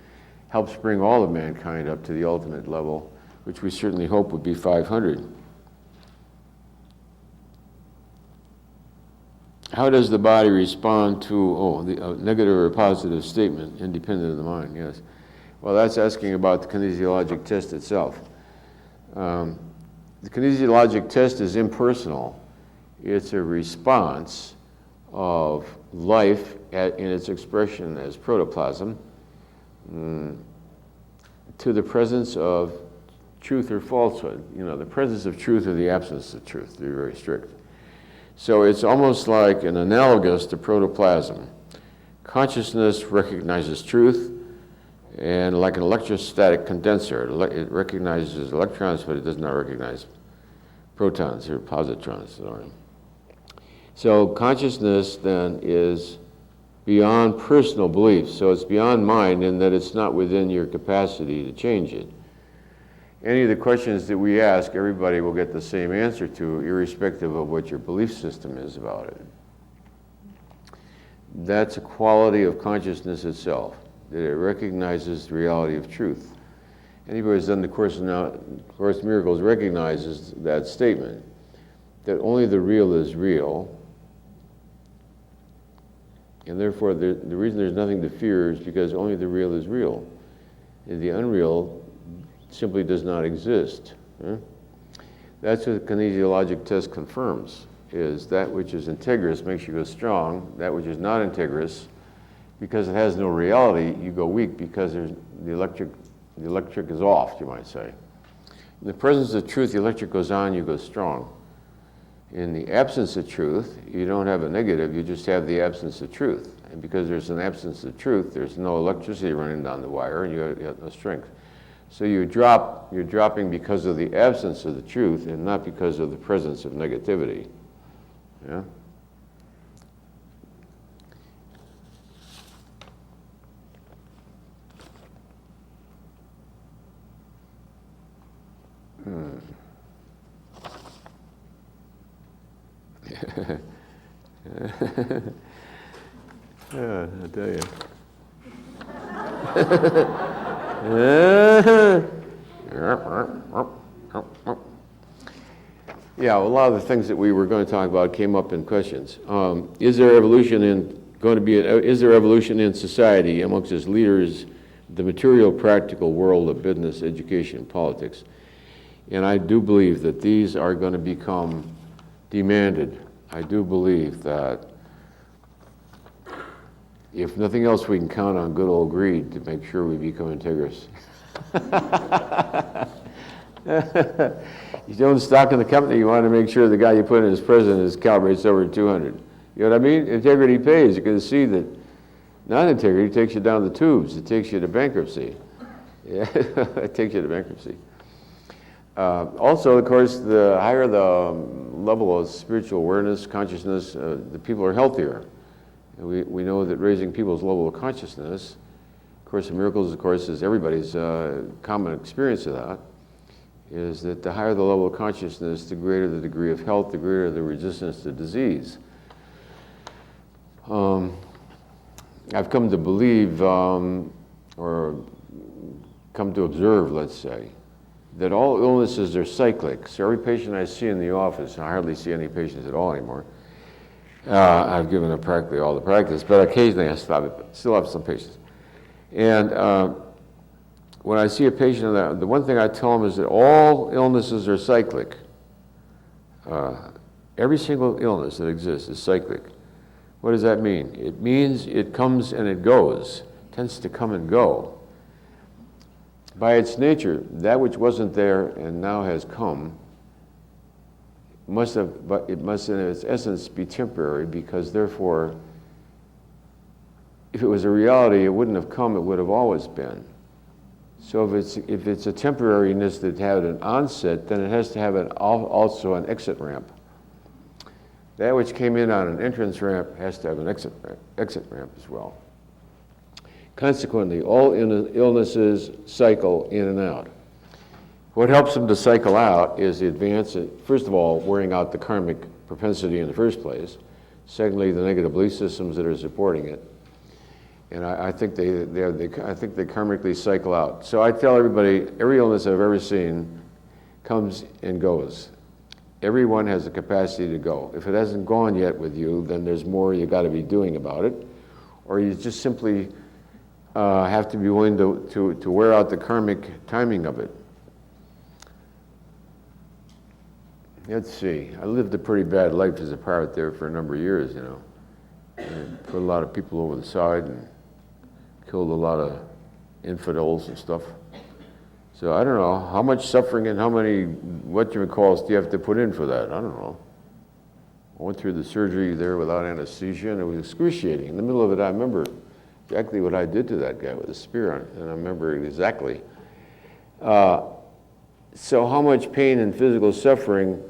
helps bring all of mankind up to the ultimate level, which we certainly hope would be 500. How does the body respond to a negative or positive statement, independent of the mind? Yes. Well, that's asking about the kinesiologic test itself. The kinesiologic test is impersonal. It's a response of life in its expression as protoplasm to the presence of truth or falsehood. You know, the presence of truth or the absence of truth, to be very strict. So it's almost like an analogous to protoplasm. Consciousness recognizes truth, and like an electrostatic condenser, it recognizes electrons, but it does not recognize protons or positrons. So consciousness then is beyond personal beliefs. So it's beyond mind in that it's not within your capacity to change it. Any of the questions that we ask, everybody will get the same answer to, irrespective of what your belief system is about it. That's a quality of consciousness itself, that it recognizes the reality of truth. Anybody who's done the Course in Miracles recognizes that statement, that only the real is real, and therefore the reason there's nothing to fear is because only the real is real. And the unreal simply does not exist. That's what the kinesiologic test confirms, is that which is integrous makes you go strong, that which is not integrous, because it has no reality, you go weak because the electric is off, you might say. In the presence of truth, the electric goes on, you go strong. In the absence of truth, you don't have a negative, you just have the absence of truth. And because there's an absence of truth, there's no electricity running down the wire, and you have no strength. So you're dropping because of the absence of the truth and not because of the presence of negativity. Yeah? Yeah, I tell you. Yeah, a lot of the things that we were going to talk about came up in questions. Is there evolution in going to be, is there evolution in society amongst its leaders, the material, practical world of business, education, politics? And I do believe that these are going to become demanded. I do believe that if nothing else, we can count on good old greed to make sure we become integrous. You own stock in the company, you want to make sure the guy you put in as president is calibrates over 200. You know what I mean? Integrity pays. You can see that non-integrity takes you down the tubes. It takes you to bankruptcy. Yeah, it takes you to bankruptcy. Also, of course, the higher the level of spiritual awareness, consciousness, the people are healthier. We know that raising people's level of consciousness, Course in Miracles, of course, is everybody's common experience of that, is that the higher the level of consciousness, the greater the degree of health, the greater the resistance to disease. I've come to believe, or come to observe, let's say, that all illnesses are cyclic. So every patient I see in the office, I hardly see any patients at all anymore. I've given up practically all the practice, but occasionally I still have some patients. And when I see a patient, the one thing I tell them is that all illnesses are cyclic. Every single illness that exists is cyclic. What does that mean? It means it comes and it goes, it tends to come and go. By its nature, that which wasn't there and now has come but it must in its essence be temporary, because therefore, if it was a reality, it wouldn't have come, it would have always been. So if it's a temporariness that had an onset, then it has to have also an exit ramp. That which came in on an entrance ramp has to have an exit ramp as well. Consequently, all illnesses cycle in and out. What helps them to cycle out is the advance, first of all, wearing out the karmic propensity in the first place. Secondly, the negative belief systems that are supporting it. And I think they karmically cycle out. So I tell everybody, every illness I've ever seen comes and goes. Everyone has the capacity to go. If it hasn't gone yet with you, then there's more you got to be doing about it. Or you just simply have to be willing to wear out the karmic timing of it. Let's see, I lived a pretty bad life as a pirate there for a number of years, you know. And put a lot of people over the side and killed a lot of infidels and stuff. So I don't know, how much suffering and how many, what you would call, do you have to put in for that? I don't know. I went through the surgery there without anesthesia, and it was excruciating. In the middle of it, I remember exactly what I did to that guy with a spear on it, and I remember it exactly. So how much pain and physical suffering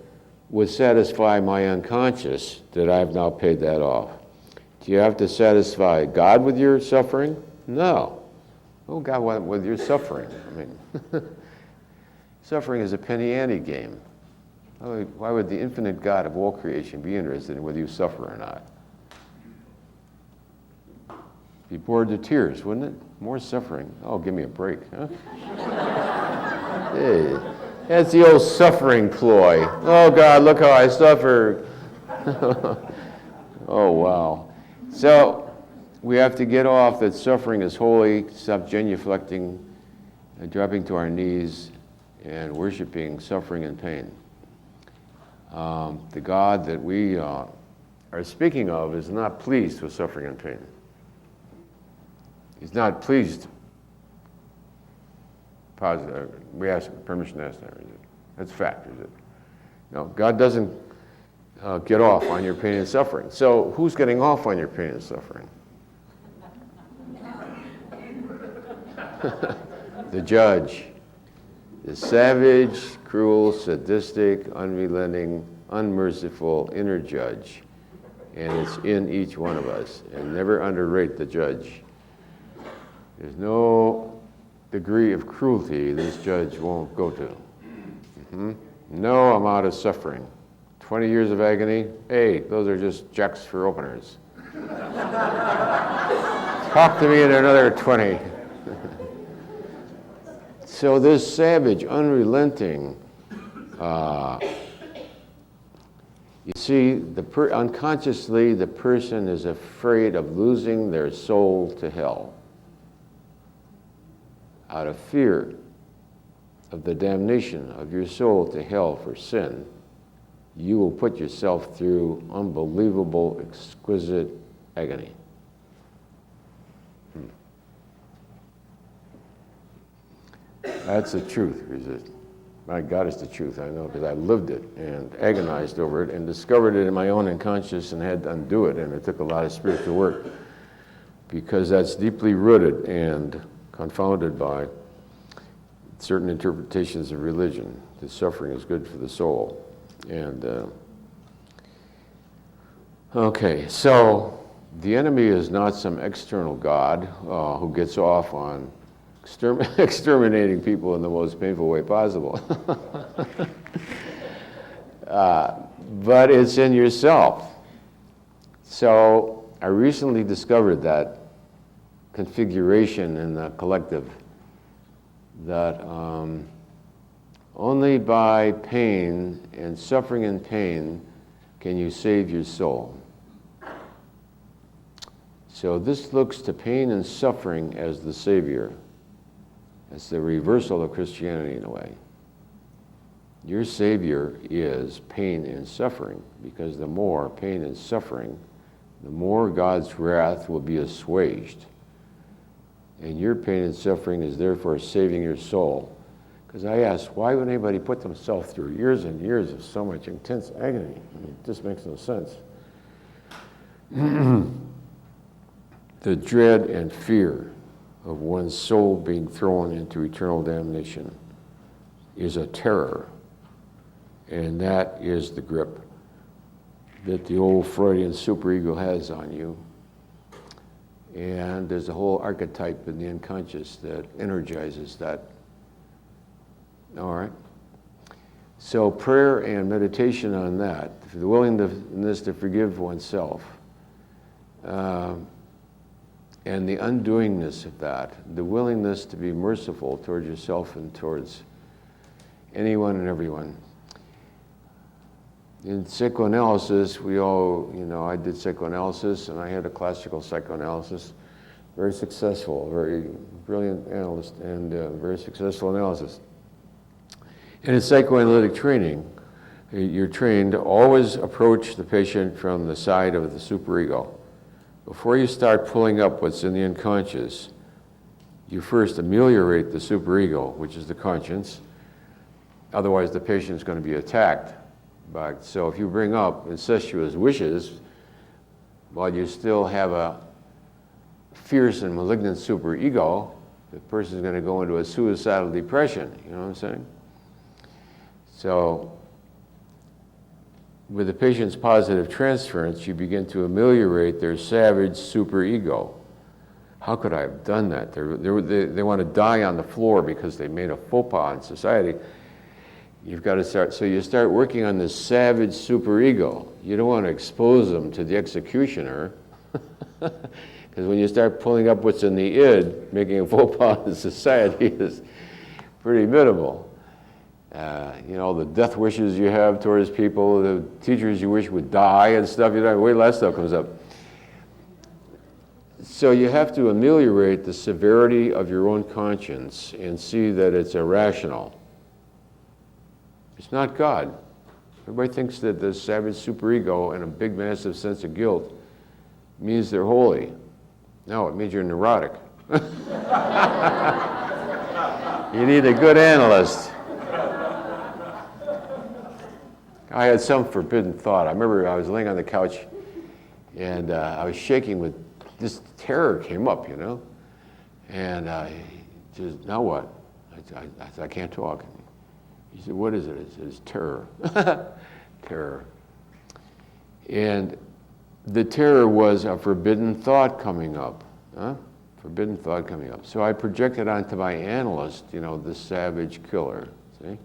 would satisfy my unconscious that I've now paid that off? Do you have to satisfy God with your suffering? No. Oh, God, with your suffering. I mean, suffering is a penny ante game. Why would the infinite God of all creation be interested in whether you suffer or not? Be bored to tears, wouldn't it? More suffering. Oh, give me a break, huh? Hey, that's the old suffering ploy. Oh, God, look how I suffer. Oh, wow. So we have to get off that suffering is holy, stop genuflecting, dropping to our knees, and worshiping suffering and pain. The God that we are speaking of is not pleased with suffering and pain. He's not pleased. Positive. We ask permission to ask that, is it? That's fact, is it? No, God doesn't get off on your pain and suffering. So who's getting off on your pain and suffering? The judge. The savage, cruel, sadistic, unrelenting, unmerciful inner judge. And it's in each one of us. And never underrate the judge. There's no degree of cruelty this judge won't go to. No amount of suffering. 20 years of agony, hey, those are just checks for openers. Talk to me in another 20. So this savage, unrelenting, You see, unconsciously, the person is afraid of losing their soul to hell. Out of fear of the damnation of your soul to hell for sin, you will put yourself through unbelievable, exquisite agony. That's the truth. My God, it's the truth. I know because I lived it and agonized over it and discovered it in my own unconscious and had to undo it. And it took a lot of spiritual work because that's deeply rooted and confounded by certain interpretations of religion, that suffering is good for the soul. And okay, so the enemy is not some external God who gets off on exterminating people in the most painful way possible. But it's in yourself. So I recently discovered that configuration in the collective, that only by pain and suffering and pain can you save your soul. So this looks to pain and suffering as the savior. It's the reversal of Christianity in a way. Your savior is pain and suffering, because the more pain and suffering, the more God's wrath will be assuaged. And your pain and suffering is therefore saving your soul. Because I asked, why would anybody put themselves through years and years of so much intense agony? I mean, it just makes no sense. The dread and fear of one's soul being thrown into eternal damnation is a terror. And that is the grip that the old Freudian superego has on you. And there's a whole archetype in the unconscious that energizes that. All right? So prayer and meditation on that, the willingness to forgive oneself, and the undoingness of that, the willingness to be merciful towards yourself and towards anyone and everyone. In psychoanalysis, we all, I did psychoanalysis and I had a classical psychoanalysis, very successful, very brilliant analyst and very successful analysis. And in psychoanalytic training, you're trained to always approach the patient from the side of the superego. Before you start pulling up what's in the unconscious, you first ameliorate the superego, which is the conscience. Otherwise, the patient's going to be attacked. So if you bring up incestuous wishes, while you still have a fierce and malignant superego, the person's going to go into a suicidal depression. You know what I'm saying? So with the patient's positive transference, you begin to ameliorate their savage superego. How could I have done that? They want to die on the floor because they made a faux pas in society. You've got to start, so you start working on this savage superego. You don't want to expose them to the executioner, because when you start pulling up what's in the id, making a faux pas in society is pretty minimal. The death wishes you have towards people, the teachers you wish would die and stuff, wait till that stuff comes up. So you have to ameliorate the severity of your own conscience and see that it's irrational. It's not God. Everybody thinks that the savage superego and a big massive sense of guilt means they're holy. No, it means you're neurotic. You need a good analyst. I had some forbidden thought. I remember I was laying on the couch and I was shaking with this terror came up, and just, now what? I can't talk. He said, what is it? He said, it's terror. Terror. And the terror was a forbidden thought coming up. Forbidden thought coming up. So I projected onto my analyst, the savage killer. See?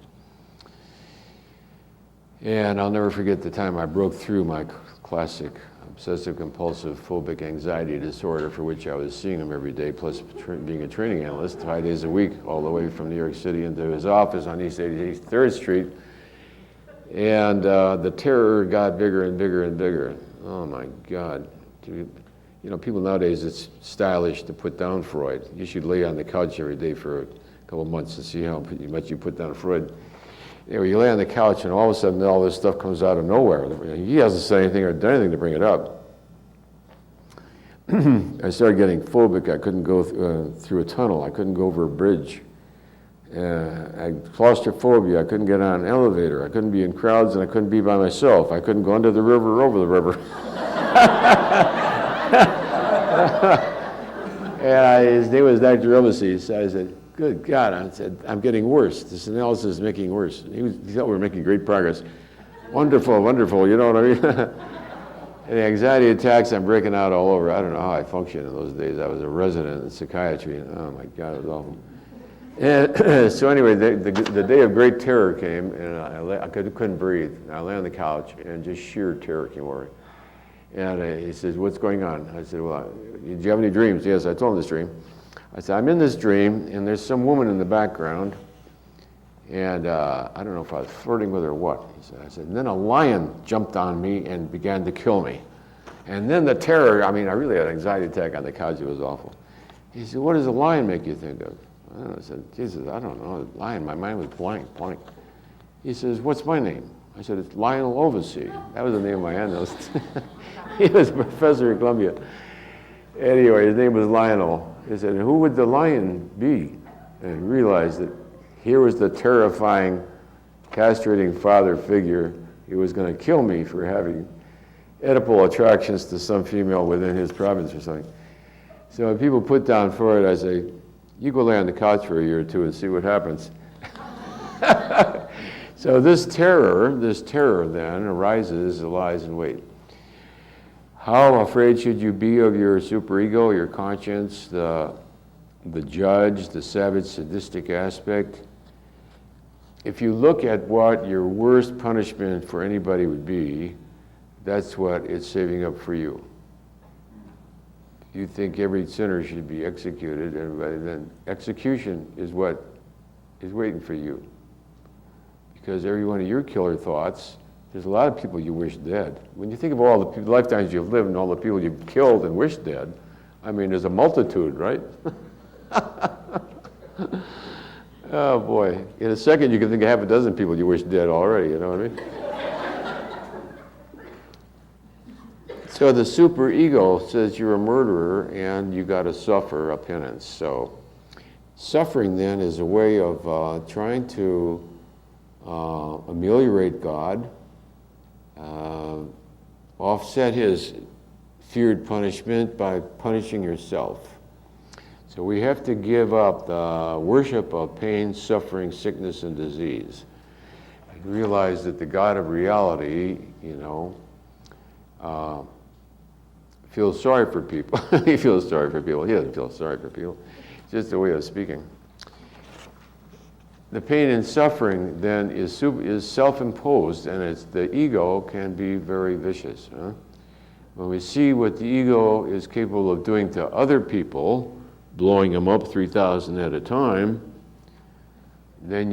And I'll never forget the time I broke through my classic obsessive-compulsive phobic anxiety disorder, for which I was seeing him every day, plus being a training analyst 5 days a week, all the way from New York City into his office on East 83rd Street. And the terror got bigger and bigger and bigger. Oh my God. You know, people nowadays, it's stylish to put down Freud. You should lay on the couch every day for a couple of months to see how much you put down Freud. Anyway, you lay on the couch and all of a sudden all this stuff comes out of nowhere. He hasn't said anything or done anything to bring it up. I started getting phobic. I couldn't go through a tunnel. I couldn't go over a bridge. Claustrophobia. I couldn't get on an elevator. I couldn't be in crowds, and I couldn't be by myself. I couldn't go under the river or over the river. And his name was Dr. Ribisi. So I said, good God. I said, I'm getting worse. This analysis is making worse. He thought we were making great progress. Wonderful, wonderful. You know what I mean? And the anxiety attacks, I'm breaking out all over. I don't know how I functioned in those days. I was a resident in psychiatry. And, oh, my God, it was awful. And so anyway, the day of great terror came, and I couldn't breathe. And I lay on the couch, and just sheer terror came over me. And he says, what's going on? I said, well, do you have any dreams? Yes, I told him this dream. I said, I'm in this dream, and there's some woman in the background, and I don't know if I was flirting with her or what. I said, and then a lion jumped on me and began to kill me. And then the terror, I mean, I really had an anxiety attack on the couch. It was awful. He said, what does a lion make you think of? I said, Jesus, I don't know. Lion, my mind was blank. He says, what's my name? I said, it's Lionel Oversea. That was the name of my analyst. He was a professor at Columbia. Anyway, his name was Lionel. He said, who would the lion be? And he realized that here was the terrifying, castrating father figure. He was going to kill me for having Oedipal attractions to some female within his province or something. So when people put down Freud, I say, you go lay on the couch for a year or two and see what happens. So this terror then arises, lies in wait. How afraid should you be of your superego, your conscience, the judge, the savage, sadistic aspect? If you look at what your worst punishment for anybody would be, that's what it's saving up for you. If you think every sinner should be executed, everybody, then execution is what is waiting for you. Because every one of your killer thoughts, there's a lot of people you wish dead. When you think of all the lifetimes you've lived and all the people you've killed and wished dead, I mean, there's a multitude, right? Oh boy, in a second you can think of half a dozen people you wish dead already, you know what I mean? So the superego says you're a murderer and you got to suffer a penance. So suffering then is a way of trying to ameliorate God, offset his feared punishment by punishing yourself. So we have to give up the worship of pain, suffering, sickness, and disease. And realize that the God of reality, feels sorry for people. He feels sorry for people. He doesn't feel sorry for people. It's just a way of speaking. The pain and suffering then is self-imposed, and the ego can be very vicious. Huh? When we see what the ego is capable of doing to other people, blowing them up 3,000 at a time, then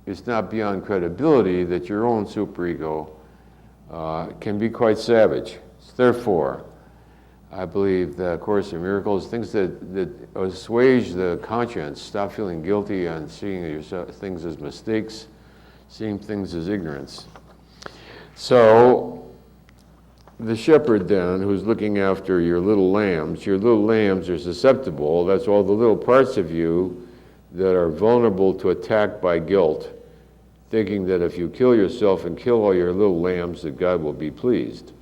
it's not beyond credibility that your own superego can be quite savage. Therefore, I believe the Course in Miracles, things that assuage the conscience, stop feeling guilty on seeing things as mistakes, seeing things as ignorance. So, the shepherd then, who's looking after your little lambs are susceptible. That's all the little parts of you that are vulnerable to attack by guilt, thinking that if you kill yourself and kill all your little lambs, that God will be pleased.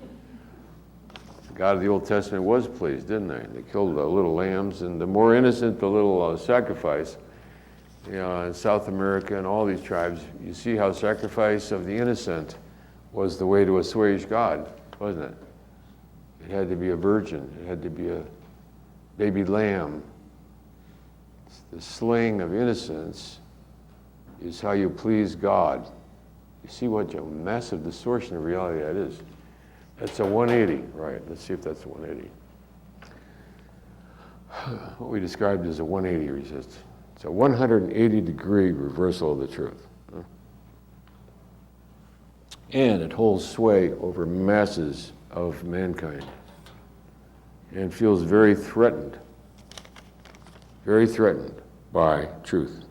The God of the Old Testament was pleased, didn't they? They killed the little lambs, and the more innocent the little sacrifice, in South America and all these tribes, you see how sacrifice of the innocent was the way to assuage God, wasn't it? It had to be a virgin. It had to be a baby lamb. The slaying of innocence is how you please God. You see what a massive distortion of reality that is. That's a 180, right? Let's see if that's a 180. What we described as a 180 resist. It's a 180-degree reversal of the truth. and it holds sway over masses of mankind and feels very threatened by truth.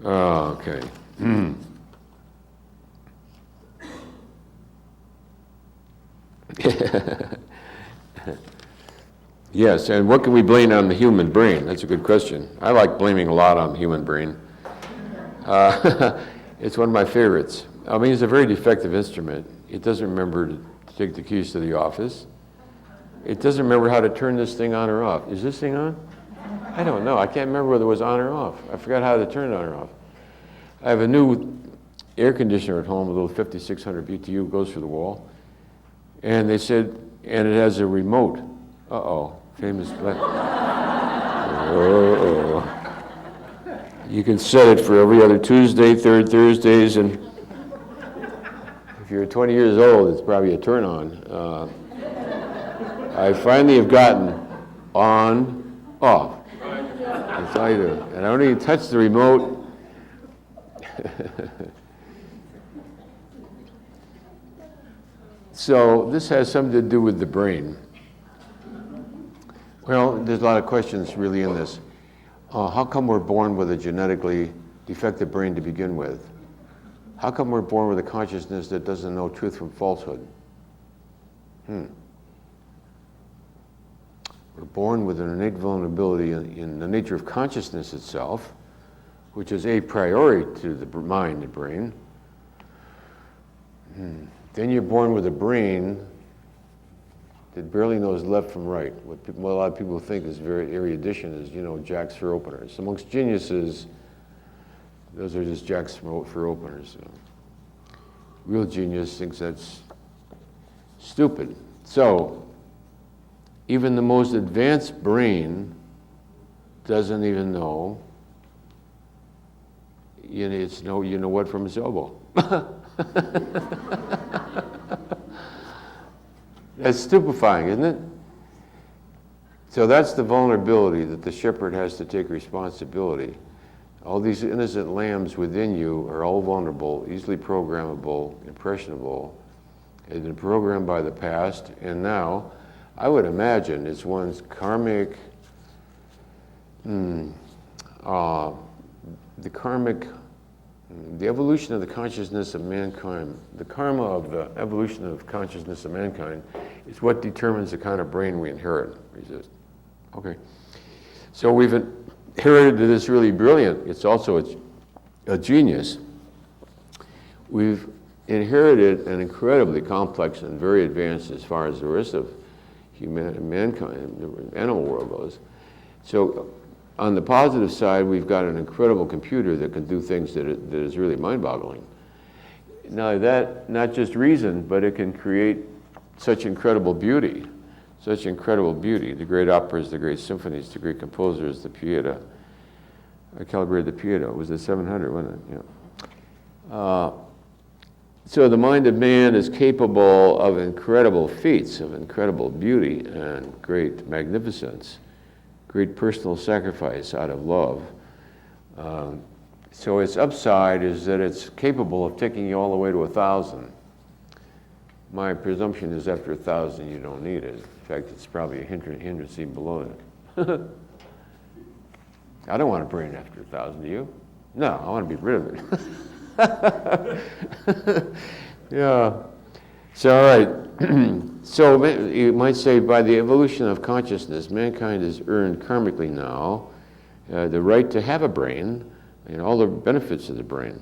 Okay. Yes, and what can we blame on the human brain? That's a good question. I like blaming a lot on the human brain. It's one of my favorites. I mean, it's a very defective instrument. It doesn't remember to take the keys to the office. It doesn't remember how to turn this thing on or off. Is this thing on? I don't know. I can't remember whether it was on or off. I forgot how to turn it on or off. I have a new air conditioner at home, a little 5600 BTU, goes through the wall. And they said, and it has a remote. Uh-oh, famous black. Uh-oh. You can set it for every other Tuesday, third Thursdays, and if you're 20 years old, it's probably a turn on. I finally have gotten on, off. That's all you do. And I don't even touch the remote. So this has something to do with the brain. Well, there's a lot of questions really in this. How come we're born with a genetically defective brain to begin with? How come we're born with a consciousness that doesn't know truth from falsehood? We're born with an innate vulnerability in the nature of consciousness itself, which is a priori to the mind and brain. Then you're born with a brain that barely knows left from right. What a lot of people think is very erudition is, jacks for openers. Amongst geniuses, those are just jacks for openers. Real genius thinks that's stupid. So, even the most advanced brain doesn't even know, it's no, you know what from its elbow. That's stupefying, isn't it? So that's the vulnerability that the shepherd has to take responsibility. All these innocent lambs within you are all vulnerable, easily programmable, impressionable. They've been programmed by the past, and now, I would imagine it's one's karmic, the evolution of the consciousness of mankind, the karma of the evolution of consciousness of mankind is what determines the kind of brain we inherit. Okay. So we've inherited this really brilliant, it's also a genius. We've inherited an incredibly complex and very advanced as far as the rest of mankind, the animal world goes. So on the positive side, we've got an incredible computer that can do things that is really mind-boggling. Now that, not just reason, but it can create such incredible beauty, the great operas, the great symphonies, the great composers, the Pieta. I calibrated the Pieta, it was the 700, wasn't it? Yeah. So the mind of man is capable of incredible feats, of incredible beauty and great magnificence, great personal sacrifice out of love. So its upside is that it's capable of taking you all the way to 1,000. My presumption is after 1,000 you don't need it. In fact, it's probably a hindrance even below that. I don't want a brain after 1,000, do you? No, I want to be rid of it. Yeah. So, all right. So you might say by the evolution of consciousness, mankind has earned karmically now the right to have a brain and all the benefits of the brain.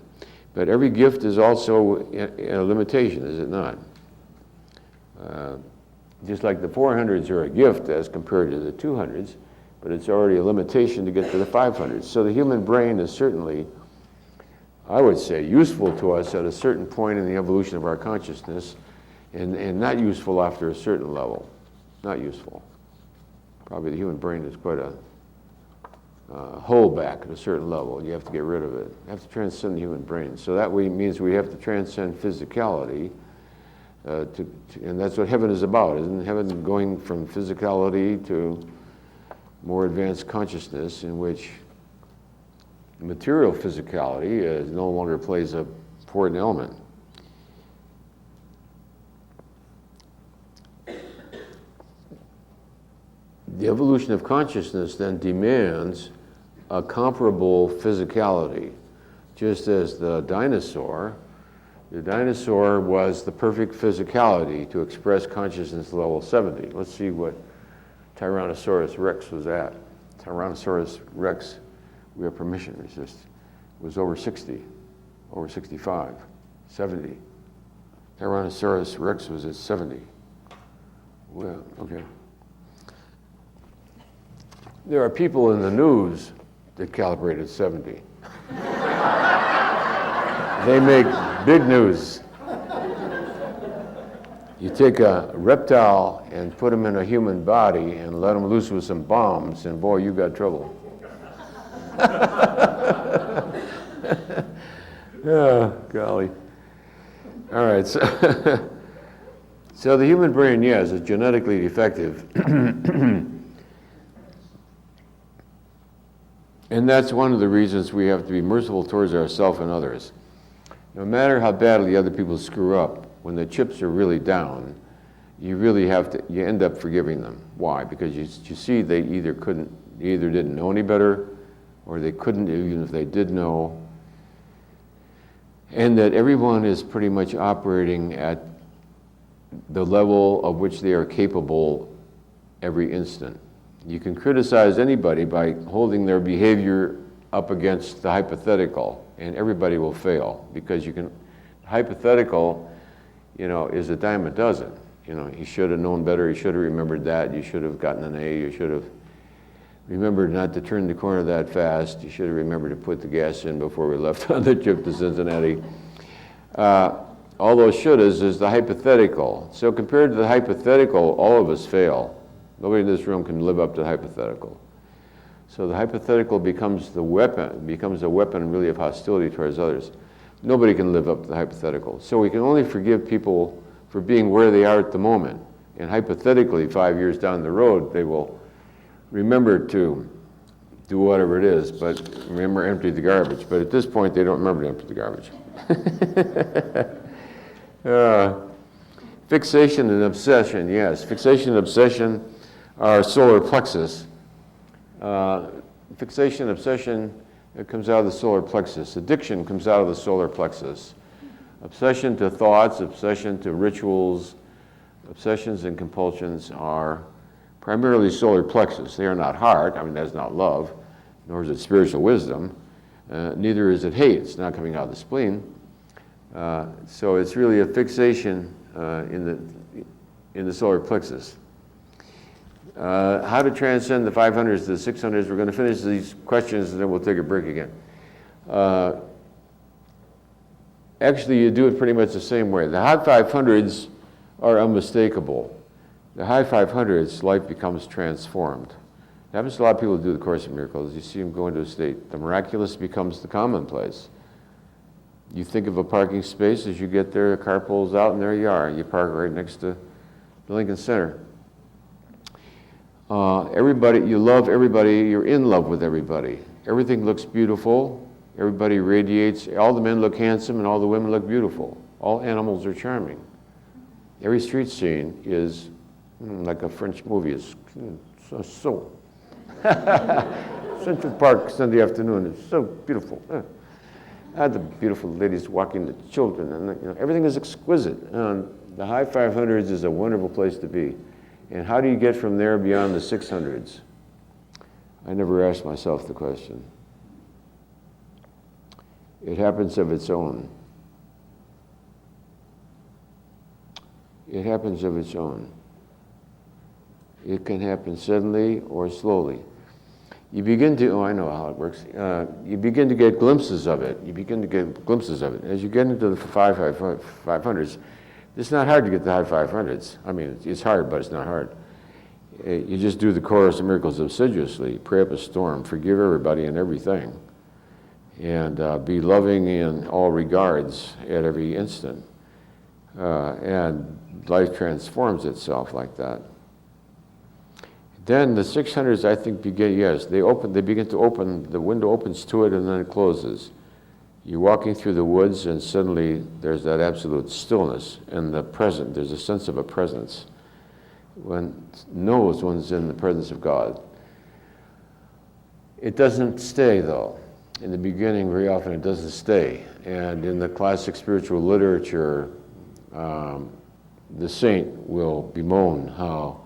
But every gift is also a limitation, is it not? Just like the 400s are a gift as compared to the 200s, but it's already a limitation to get to the 500s. So the human brain is certainly, I would say, useful to us at a certain point in the evolution of our consciousness, and not useful after a certain level. Not useful. Probably the human brain is quite a holdback at a certain level. You have to get rid of it. You have to transcend the human brain. So that means we have to transcend physicality, and that's what heaven is about. Isn't heaven going from physicality to more advanced consciousness in which material physicality no longer plays a important element. The evolution of consciousness then demands a comparable physicality, just as the dinosaur was the perfect physicality to express consciousness level 70. Let's see what Tyrannosaurus rex was at. Tyrannosaurus rex, we have permission resist, was over 60, over 65, 70. Tyrannosaurus rex was at 70. Well, okay. There are people in the news that calibrate at 70. They make big news. You take a reptile and put him in a human body and let him loose with some bombs, and boy, you got trouble. Oh, golly. All right, so, so the human brain, yes, is genetically defective. And that's one of the reasons we have to be merciful towards ourselves and others. No matter how badly other people screw up, when the chips are really down, you really have to, you end up forgiving them. Why? Because you see they either didn't know any better, or they couldn't even if they did know, and that everyone is pretty much operating at the level of which they are capable every instant. You can criticize anybody by holding their behavior up against the hypothetical, and everybody will fail, because you can, hypothetical, is a dime a dozen. He should have known better, he should have remembered that, you should have gotten an A, you should have remembered not to turn the corner that fast, you should have remembered to put the gas in before we left on the trip to Cincinnati. All those shouldas is the hypothetical. So compared to the hypothetical, all of us fail. Nobody in this room can live up to the hypothetical. So the hypothetical becomes a weapon really of hostility towards others. Nobody can live up to the hypothetical. So we can only forgive people for being where they are at the moment. And hypothetically, 5 years down the road, they will remember to do whatever it is, but remember empty the garbage. But at this point, they don't remember to empty the garbage. Fixation and obsession, yes. Fixation and obsession are solar plexus. Fixation and obsession, it comes out of the solar plexus. Addiction comes out of the solar plexus. Obsession to thoughts, obsession to rituals, obsessions and compulsions are primarily solar plexus. They are not heart. I mean, that's not love, nor is it spiritual wisdom. Neither is it hate. It's not coming out of the spleen. So it's really a fixation in the solar plexus. How to transcend the 500s to the 600s. We're going to finish these questions and then we'll take a break again. Actually, you do it pretty much the same way. The high 500s are unmistakable. The high 500s, life becomes transformed. It happens to a lot of people who do the Course in Miracles. You see them go into a state. The miraculous becomes the commonplace. You think of a parking space, as you get there, a car pulls out, and there you are. You park right next to the Lincoln Center. Everybody, you love everybody, you're in love with everybody. Everything looks beautiful, everybody radiates, all the men look handsome and all the women look beautiful. All animals are charming. Every street scene is like a French movie, is so. Central Park Sunday afternoon is so beautiful. The beautiful ladies walking the children, and everything is exquisite. The high 500s is a wonderful place to be. And how do you get from there beyond the 600s? I never asked myself the question. It happens of its own. It happens of its own. It can happen suddenly or slowly. You begin to, I know how it works. You begin to get glimpses of it. As you get into the 500s, it's not hard to get the high 500s. I mean, it's hard, but it's not hard. You just do the Course in Miracles assiduously, pray up a storm, forgive everybody and everything, and be loving in all regards at every instant. And life transforms itself like that. Then the 600s, I think, begin, yes, they begin to open, the window opens to it and then it closes. You're walking through the woods and suddenly there's that absolute stillness and the present. There's a sense of a presence. One knows one's in the presence of God. It doesn't stay though. In the beginning, very often it doesn't stay. And in the classic spiritual literature, the saint will bemoan how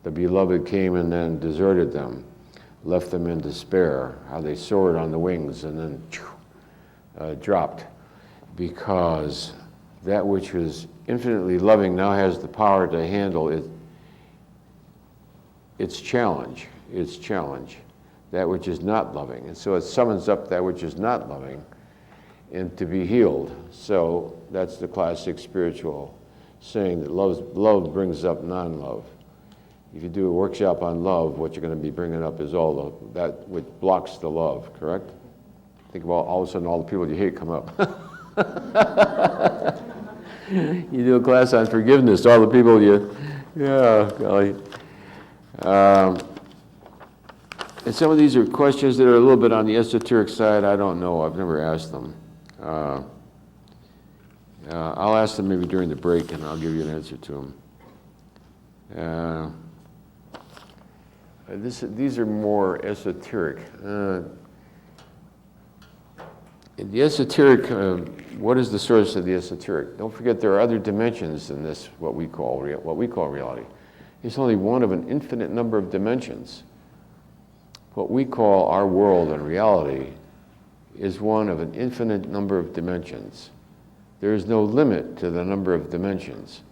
the beloved came and then deserted them, left them in despair, how they soared on the wings and then dropped, because that which is infinitely loving now has the power to handle its challenge, that which is not loving. And so it summons up that which is not loving and to be healed. So that's the classic spiritual saying that love brings up non-love. If you do a workshop on love, what you're going to be bringing up is all that which blocks the love, correct? Think about all of a sudden all the people you hate come up. You do a class on forgiveness, all the people golly. And some of these are questions that are a little bit on the esoteric side. I don't know. I've never asked them. I'll ask them maybe during the break, and I'll give you an answer to them. These are more esoteric. The esoteric, what is the source of the esoteric? Don't forget there are other dimensions in this, what we call reality. It's only one of an infinite number of dimensions. What we call our world and reality is one of an infinite number of dimensions. There is no limit to the number of dimensions.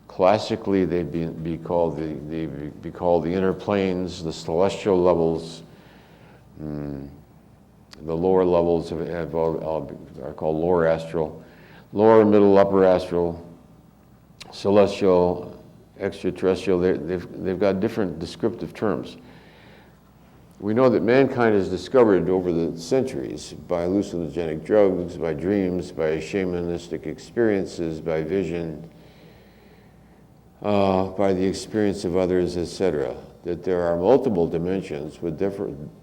Classically, they'd be called the inner planes, the celestial levels. The lower levels are called lower astral, lower, middle, upper astral, celestial, extraterrestrial. They've got different descriptive terms. We know that mankind has discovered over the centuries by hallucinogenic drugs, by dreams, by shamanistic experiences, by vision, by the experience of others, etc., that there are multiple dimensions with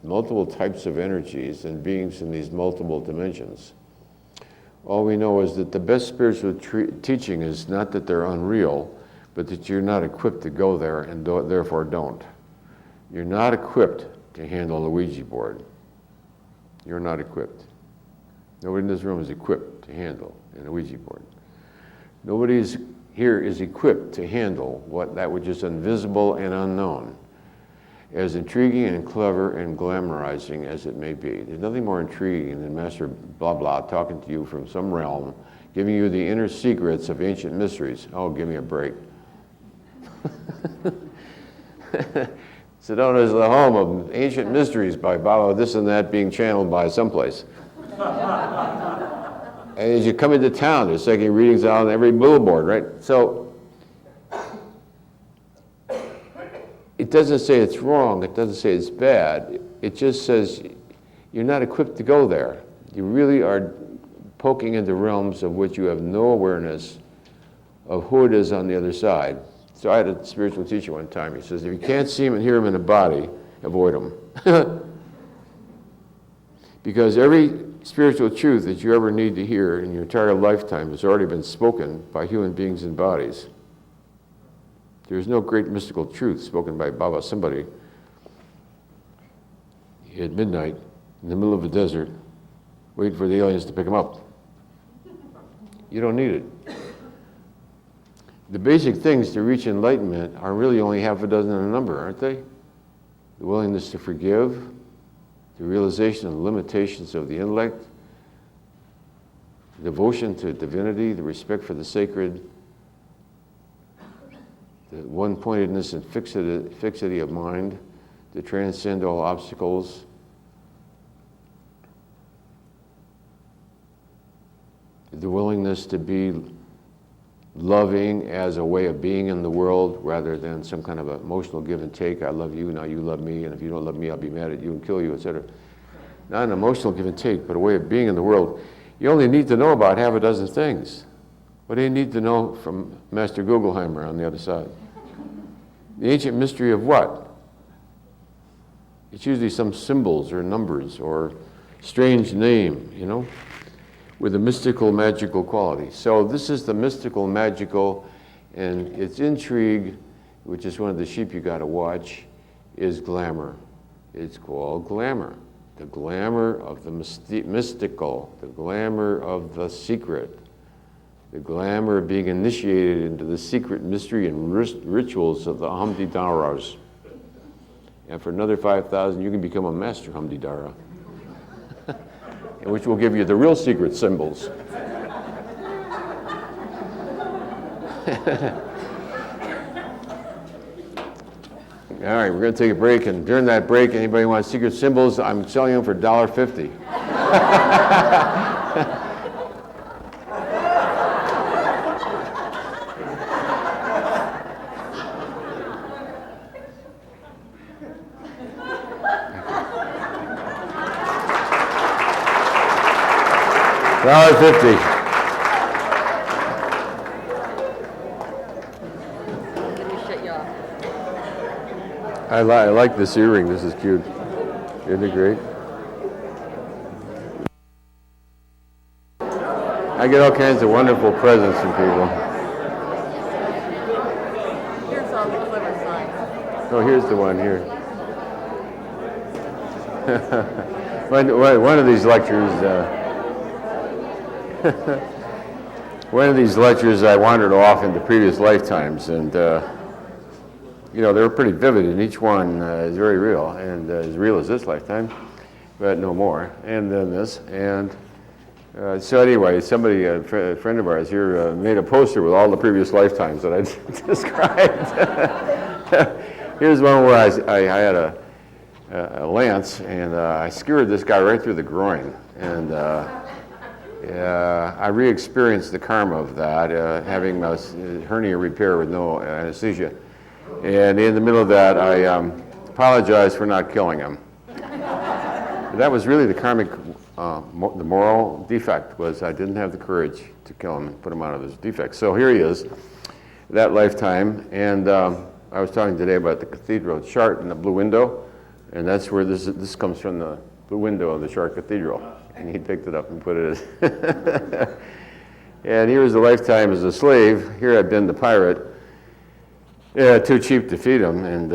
multiple types of energies and beings in these multiple dimensions. All we know is that the best spiritual teaching is not that they're unreal, but that you're not equipped to go there and therefore don't. You're not equipped to handle a Ouija board. You're not equipped. Nobody in this room is equipped to handle a Ouija board. Nobody here is equipped to handle that which is invisible and unknown, as intriguing and clever and glamorizing as it may be. There's nothing more intriguing than Master blah blah talking to you from some realm, giving you the inner secrets of ancient mysteries. Oh, give me a break. Sedona is the home of ancient mysteries by Baba, this and that being channeled by someplace. And as you come into town, there's second readings out on every billboard, right? So it doesn't say it's wrong, it doesn't say it's bad, it just says you're not equipped to go there. You really are poking into realms of which you have no awareness of who it is on the other side. So I had a spiritual teacher one time, he says, if you can't see him and hear him in a body, avoid him. Because every spiritual truth that you ever need to hear in your entire lifetime has already been spoken by human beings in bodies. There's no great mystical truth spoken by Baba, somebody at midnight in the middle of a desert, waiting for the aliens to pick him up. You don't need it. The basic things to reach enlightenment are really only half a dozen in a number, aren't they? The willingness to forgive, the realization of the limitations of the intellect, devotion to divinity, the respect for the sacred, the one-pointedness and fixity of mind to transcend all obstacles, the willingness to be loving as a way of being in the world rather than some kind of emotional give and take. I love you, now you love me, and if you don't love me, I'll be mad at you and kill you, etc. Not an emotional give and take, but a way of being in the world. You only need to know about half a dozen things. What do you need to know from Master Gugelheimer on the other side? The ancient mystery of what? It's usually some symbols or numbers or strange name, you know? with a mystical, magical quality. So this is the mystical, magical, and its intrigue, which is one of the sheep you got to watch, is glamour. It's called glamour. The glamour of the mystical, the glamour of the secret, the glamour of being initiated into the secret mystery and rituals of the Hamdidaras. And for another 5,000, you can become a master Hamdidara, which will give you the real secret symbols. All right, we're going to take a break, and during that break, anybody want secret symbols? I'm selling them for $1.50. $1.50. Let me shut you off. I like this earring. This is cute. Isn't it great? I get all kinds of wonderful presents from people. Here's all the clever signs. Oh, here's the one here. One of these lectures, I wandered off into previous lifetimes, and you know, they were pretty vivid, and each one is very real, and as real as this lifetime, but no more, and then this, and so anyway, somebody, a friend of ours here, made a poster with all the previous lifetimes that I described. Here's one where I had a lance, and I skewered this guy right through the groin, and I re-experienced the karma of that, having a hernia repair with no anesthesia. And in the middle of that, I apologized for not killing him. That was really the karmic, the moral defect was I didn't have the courage to kill him and put him out of his defect. So here he is, that lifetime, and I was talking today about the cathedral chart and the blue window, and that's where this comes from, the blue window of the Chart Cathedral. And he picked it up and put it in. And here was the lifetime as a slave. Here I've been the pirate. Yeah, too cheap to feed him. And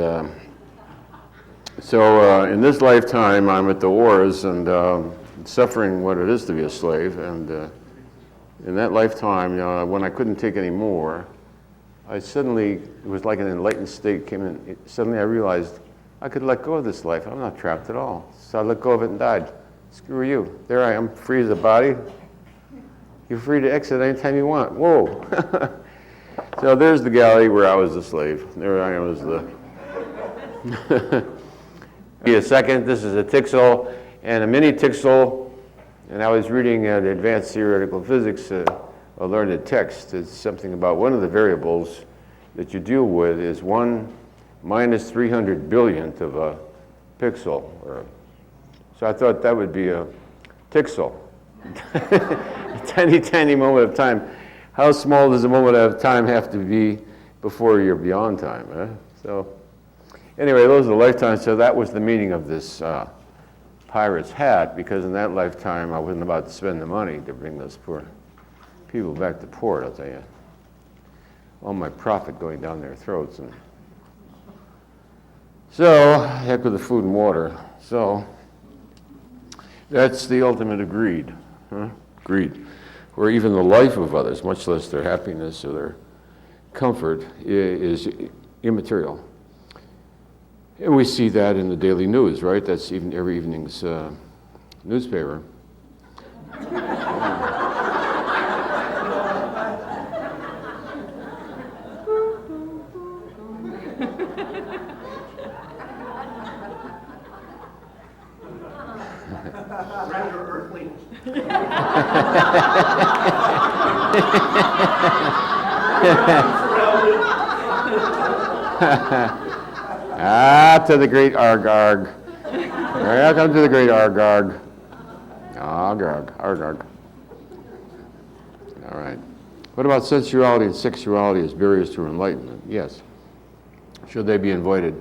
so in this lifetime, I'm at the wars and suffering what it is to be a slave. And in that lifetime, you know, when I couldn't take any more, I suddenly, it was like an enlightened state came in. Suddenly I realized I could let go of this life. I'm not trapped at all. So I let go of it and died. Screw you. There I am, free as a body. You're free to exit anytime you want. Whoa. So there's the galley where I was a slave. There I was the... Be a second, this is a Tixel and a mini Tixel, and I was reading the Advanced Theoretical Physics, a learned text. It's something about one of the variables that you deal with is 1 minus 300 billionth of a pixel. So I thought that would be a Tixel. A tiny, tiny moment of time. How small does a moment of time have to be before you're beyond time? Huh? So anyway, those are the lifetimes. So that was the meaning of this pirate's hat, because in that lifetime I wasn't about to spend the money to bring those poor people back to port, I'll tell you. All my profit going down their throats. And so, heck with the food and water. So that's the ultimate of greed. Huh? Greed. Where even the life of others, much less their happiness or their comfort, is immaterial. And we see that in the daily news, right? That's even every evening's newspaper. Rather earthly. To the great arg arg. Welcome to the great arg arg. Arg arg, arg arg. All right. What about sensuality and sexuality as barriers to enlightenment? Yes. Should they be avoided?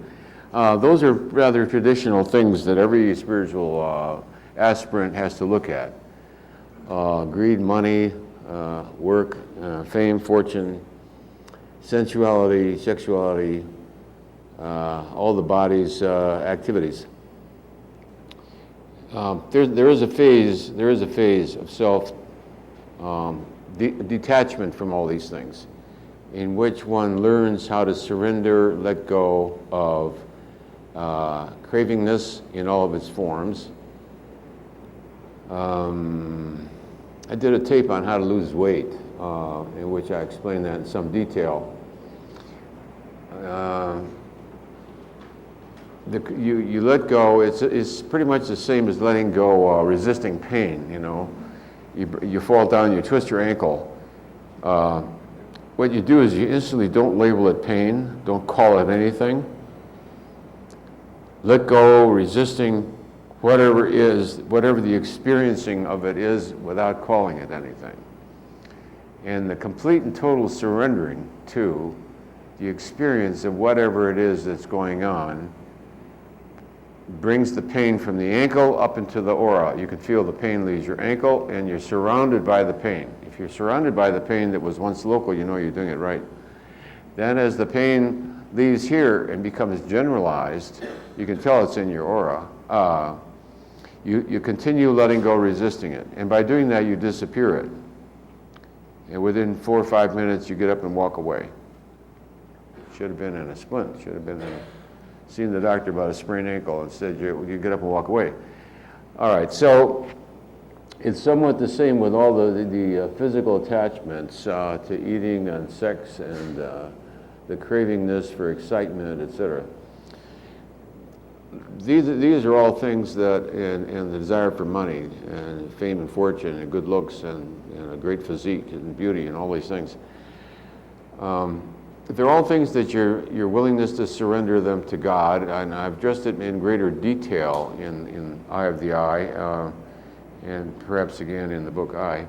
Those are rather traditional things that every spiritual aspirant has to look at. greed, money, work, fame, fortune, sensuality, sexuality, all the body's activities. There is a phase of self detachment from all these things, in which one learns how to surrender, let go of cravingness in all of its forms. I did a tape on how to lose weight, in which I explained that in some detail. You let go. It's pretty much the same as letting go, resisting pain. You know, you fall down, you twist your ankle. What you do is you instantly don't label it pain, don't call it anything. Let go, resisting whatever the experiencing of it is, without calling it anything. And the complete and total surrendering to the experience of whatever it is that's going on brings the pain from the ankle up into the aura. You can feel the pain leaves your ankle, and you're surrounded by the pain. If you're surrounded by the pain that was once local, you know you're doing it right. Then as the pain leaves here and becomes generalized, you can tell it's in your aura. You continue letting go, resisting it. And by doing that, you disappear it. And within 4 or 5 minutes, you get up and walk away. Should have been in a splint. Should have been seen the doctor about a sprained ankle. Instead, you get up and walk away. All right, so it's somewhat the same with all the physical attachments to eating and sex and the cravingness for excitement, etc. These are all things that, and the desire for money and fame and fortune and good looks and a great physique and beauty and all these things. They're all things that your willingness to surrender them to God, and I've addressed it in greater detail in Eye of the Eye, and perhaps again in the book Eye.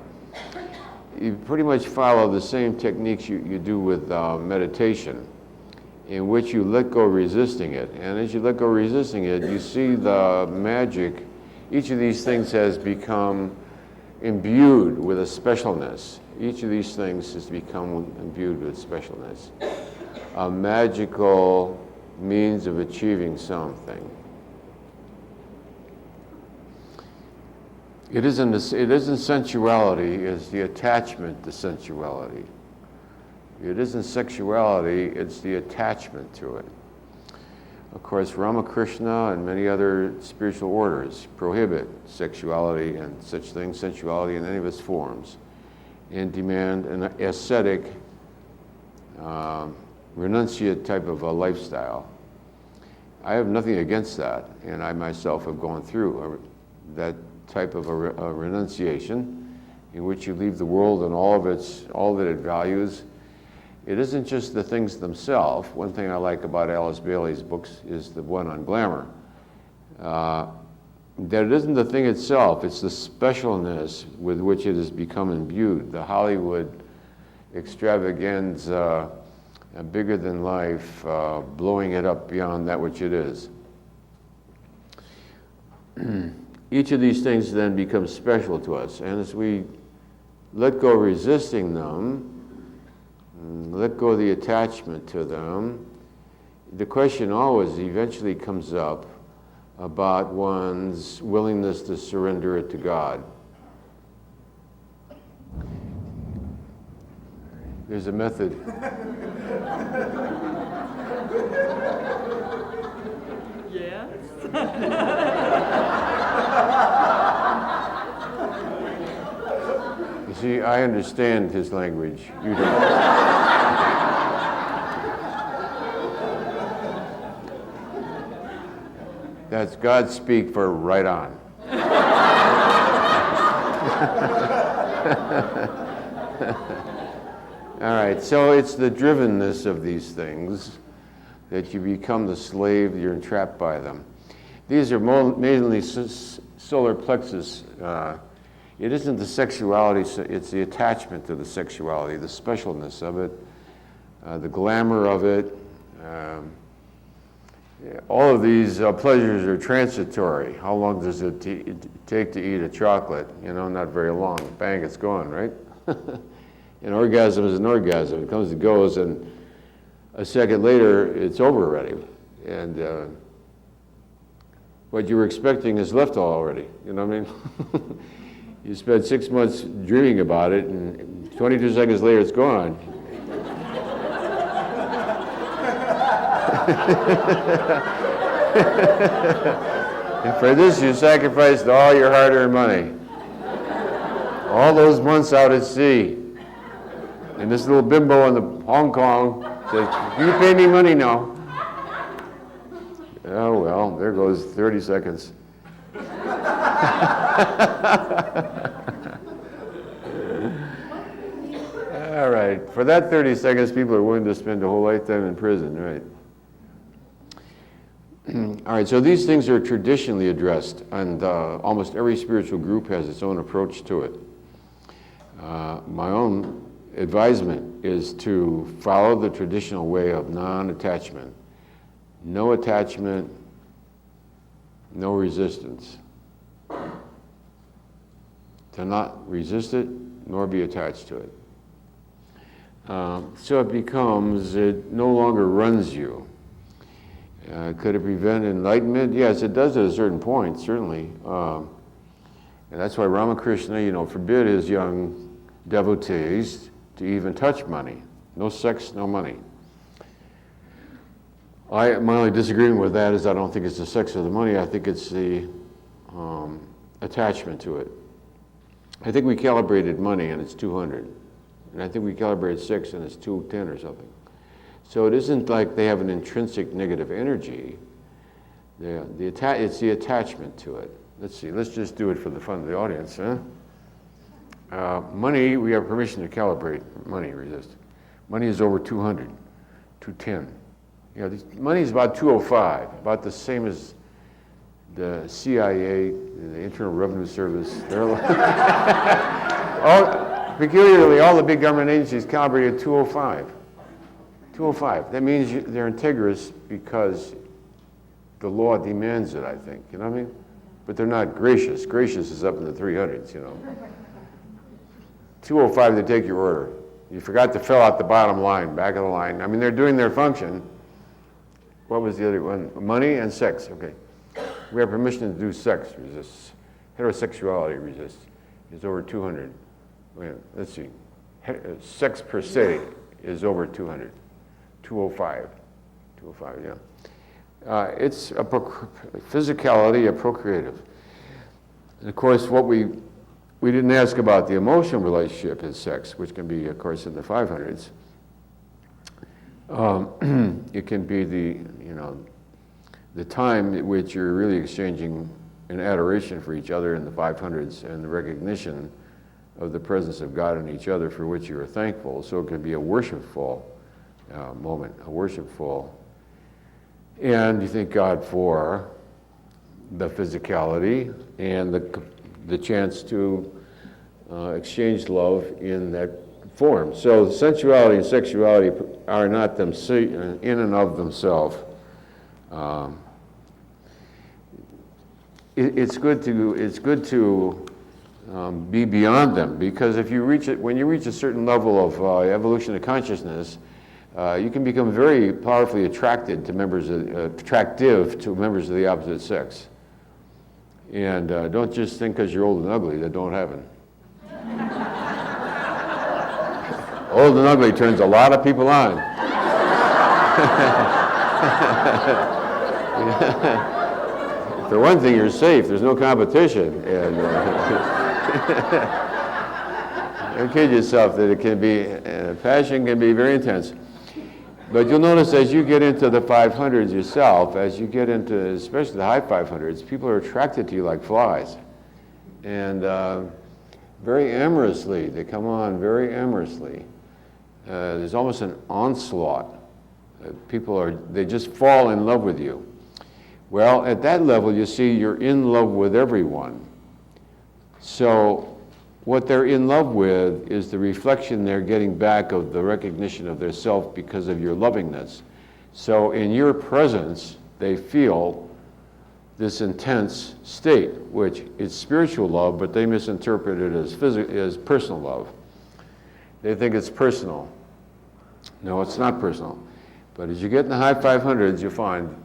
You pretty much follow the same techniques you do with meditation, in which you let go resisting it. And as you let go resisting it, you see the magic. Each of these things has become imbued with a specialness. Each of these things has become imbued with specialness. A magical means of achieving something. It isn't sensuality, it's the attachment to sensuality. It isn't sexuality, it's the attachment to it. Of course, Ramakrishna and many other spiritual orders prohibit sexuality and such things, sensuality in any of its forms, and demand an ascetic, renunciate type of a lifestyle. I have nothing against that, and I myself have gone through that type of a renunciation, in which you leave the world and all that it values. It isn't just the things themselves. One thing I like about Alice Bailey's books is the one on glamour. That it isn't the thing itself, it's the specialness with which it has become imbued. The Hollywood extravaganza, bigger than life, blowing it up beyond that which it is. Each of these things then becomes special to us. And as we let go resisting them, let go of the attachment to them, the question always eventually comes up about one's willingness to surrender it to God. There's a method. Yes? You see, I understand his language. You don't. That's God speak for right on. All right, so it's the drivenness of these things that you become the slave, you're entrapped by them. These are mainly solar plexus. It isn't the sexuality, it's the attachment to the sexuality, the specialness of it, the glamour of it. All of these pleasures are transitory. How long does it take to eat a chocolate? You know, not very long. Bang, it's gone, right? An orgasm is an orgasm. It comes and goes, and a second later, it's over already. And what you were expecting is left already. You know what I mean? You spent 6 months dreaming about it, and 22 seconds later, it's gone. And for this, you sacrificed all your hard-earned money. All those months out at sea. And this little bimbo in the Hong Kong says, you pay me money now. Oh, well, there goes 30 seconds. All right, for that 30 seconds, people are willing to spend a whole lifetime in prison, right? All right, so these things are traditionally addressed, and almost every spiritual group has its own approach to it. My own advisement is to follow the traditional way of non-attachment. No attachment, no resistance. To not resist it, nor be attached to it. So it becomes, it no longer runs you. Could it prevent enlightenment? Yes, it does at a certain point, certainly. And that's why Ramakrishna, forbid his young devotees to even touch money. No sex, no money. My only disagreement with that is I don't think it's the sex or the money. I think it's the attachment to it. I think we calibrated money and it's 200. And I think we calibrated sex and it's 210 or something. So it isn't like they have an intrinsic negative energy. It's the attachment to it. Let's see, let's just do it for the fun of the audience. Huh? Money, we have permission to calibrate money resist. Money is over 200, 210. Money is about 205, about the same as the CIA, the Internal Revenue Service. Peculiarly, all the big government agencies calibrated 205. 205. That means they're integrous because the law demands it, I think. You know what I mean? But they're not gracious. Gracious is up in the 300s, 205, they take your order. You forgot to fill out the bottom line, back of the line. I mean, they're doing their function. What was the other one? Money and sex. Okay. We have permission to do sex resists. Heterosexuality resists. It's over 200. Wait, let's see. Sex per se is over 200. 205. 205, yeah. It's a physicality, a procreative. And of course, what we didn't ask about the emotional relationship in sex, which can be, of course, in the 500s. It can be the time at which you're really exchanging an adoration for each other in the 500s and the recognition of the presence of God in each other for which you are thankful. So it can be a worshipful moment, a worshipful. And you thank God for the physicality and the chance to exchange love in that form. So sensuality and sexuality are not in and of themselves. It's good to be beyond them, because if you reach it, when you reach a certain level of evolution of consciousness, you can become very powerfully attractive to members of the opposite sex. And don't just think because you're old and ugly that don't happen. Old and ugly turns a lot of people on. For one thing, you're safe. There's no competition. And don't kid yourself that it can be, passion can be very intense. But you'll notice as you get into the 500s yourself, as you get into especially the high 500s, people are attracted to you like flies. And very amorously, they come on very amorously. There's almost an onslaught. They just fall in love with you. Well, at that level, you see, you're in love with everyone. So what they're in love with is the reflection they're getting back of the recognition of their self because of your lovingness. So in your presence, they feel this intense state, which is spiritual love, but they misinterpret it as personal love. They think it's personal. No, it's not personal. But as you get in the high 500s, you find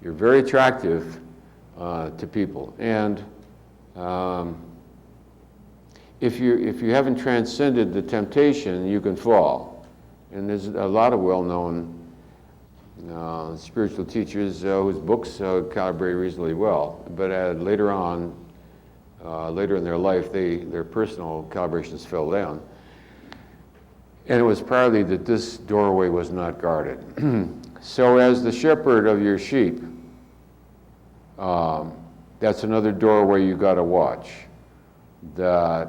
you're very attractive to people. And if you haven't transcended the temptation, you can fall. And there's a lot of well-known spiritual teachers whose books calibrate reasonably well, but later on, later in their life, their personal calibrations fell down. And it was partly that this doorway was not guarded. So as the shepherd of your sheep, that's another doorway you got to watch. That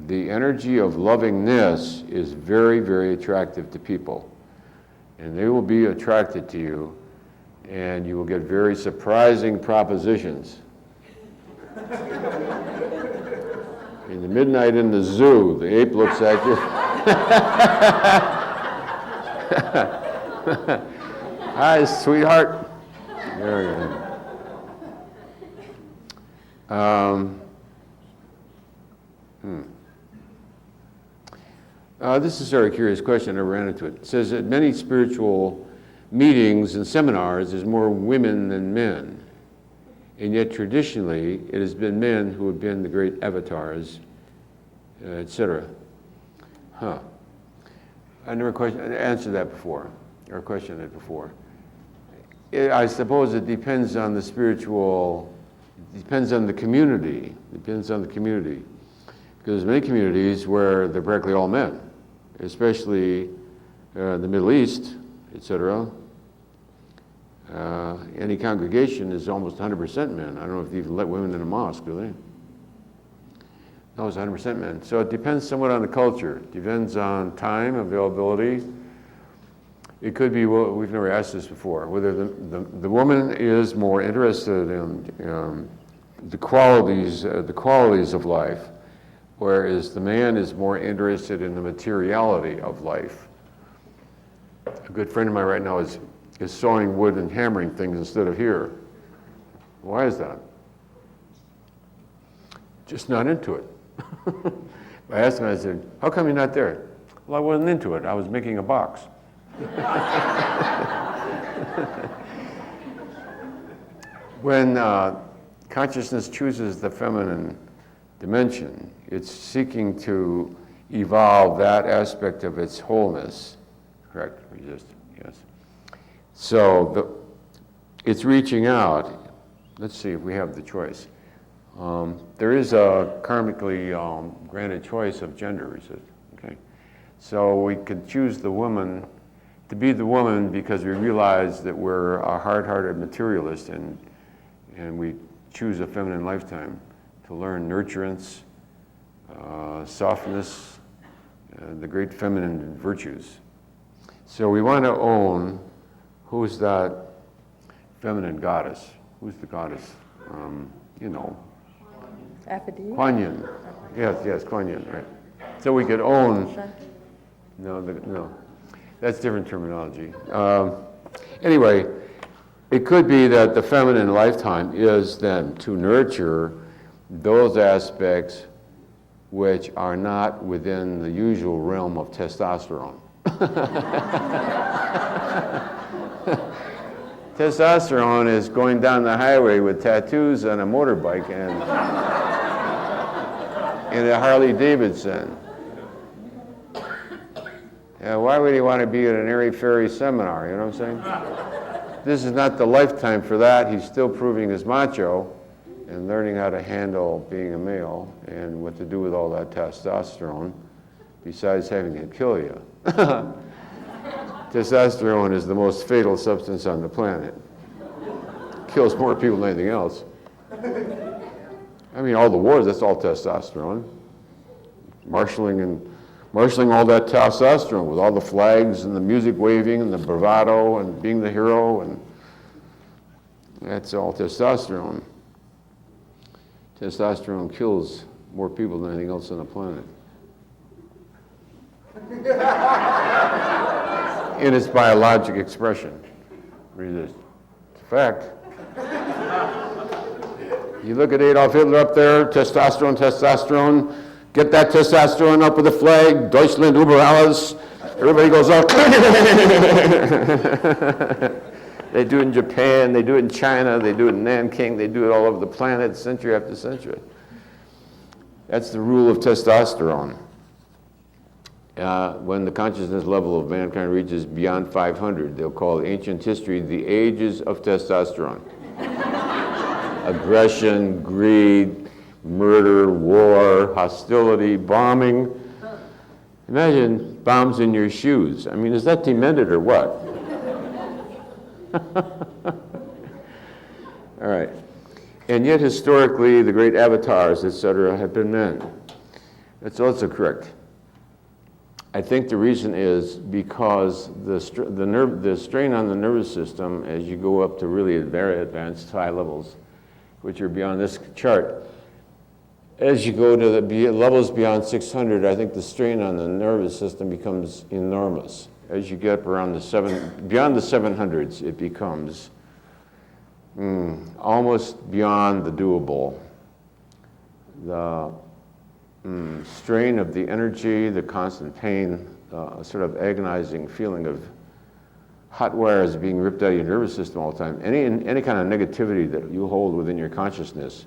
the energy of lovingness is very, very attractive to people. And they will be attracted to you, and you will get very surprising propositions. In the midnight in the zoo, the ape looks at you. Hi, sweetheart. There you go. This is a very curious question. I never ran into it. It says at many spiritual meetings and seminars, there's more women than men. And yet traditionally, it has been men who have been the great avatars, etc. Huh. I never answered that before, or questioned it before. I suppose it depends on the spiritual, it depends on the community. Because there's many communities where they're practically all men, especially the Middle East, etc. Any congregation is almost 100% men. I don't know if they even let women in a mosque, do they? No, it's 100% men. So it depends somewhat on the culture. It depends on time, availability. It could be, well, we've never asked this before, whether the woman is more interested in the qualities of life, whereas the man is more interested in the materiality of life. A good friend of mine right now is sawing wood and hammering things instead of here. Why is that? Just not into it. I asked him, I said, how come you're not there? Well, I wasn't into it. I was making a box. When consciousness chooses the feminine dimension, it's seeking to evolve that aspect of its wholeness. Correct? Yes. So it's reaching out. Let's see if we have the choice. There is a karmically granted choice of gender, is it? Okay. So we could choose the woman to be the woman because we realize that we're a hard-hearted materialist and we choose a feminine lifetime to learn nurturance, softness, the great feminine virtues. So we want to own who's that feminine goddess. Who's the goddess? Aphrodite? Kuan Yin. Yes, Kuan Yin, right. So we could own... No. That's different terminology. Anyway, it could be that the feminine lifetime is then to nurture those aspects which are not within the usual realm of testosterone. Testosterone is going down the highway with tattoos on a motorbike and a Harley Davidson. Why would he want to be at an airy-fairy seminar, you know what I'm saying? This is not the lifetime for that. He's still proving his macho and learning how to handle being a male and what to do with all that testosterone, besides having it kill you. Testosterone is the most fatal substance on the planet. Kills more people than anything else. I mean, all the wars, that's all testosterone. Marshalling all that testosterone with all the flags and the music waving and the bravado and being the hero, and that's all testosterone. Testosterone kills more people than anything else on the planet. In its biologic expression. Read this. fact. You look at Adolf Hitler up there, testosterone, testosterone. Get that testosterone up with the flag, Deutschland über alles. Everybody goes up. They do it in Japan, they do it in China, they do it in Nanking, they do it all over the planet, century after century. That's the rule of testosterone. When the consciousness level of mankind reaches beyond 500, they'll call ancient history the ages of testosterone. Aggression, greed, murder, war, hostility, bombing. Imagine bombs in your shoes. I mean, is that demented or what? All right. And yet, historically, the great avatars, etc., have been men. That's also correct. I think the reason is because the strain on the nervous system, as you go up to really very advanced high levels, which are beyond this chart, as you go to the levels beyond 600, I think the strain on the nervous system becomes enormous. As you get up around beyond the 700s, it becomes almost beyond the doable. The strain of the energy, the constant pain, sort of agonizing feeling of hot wires being ripped out of your nervous system all the time. Any kind of negativity that you hold within your consciousness,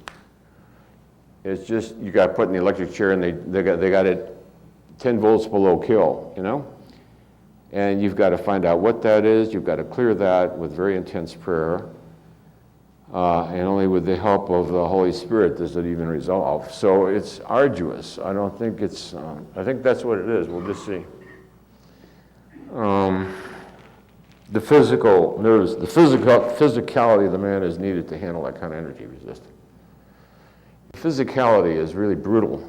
it's just, you got put in the electric chair and they got it 10 volts below kill, you know? And you've got to find out what that is. You've got to clear that with very intense prayer. And only with the help of the Holy Spirit does it even resolve. So it's arduous. I don't think it's, I think that's what it is. We'll just see. The physical nerves, the physicality of the man is needed to handle that kind of energy resistance. Physicality is really brutal.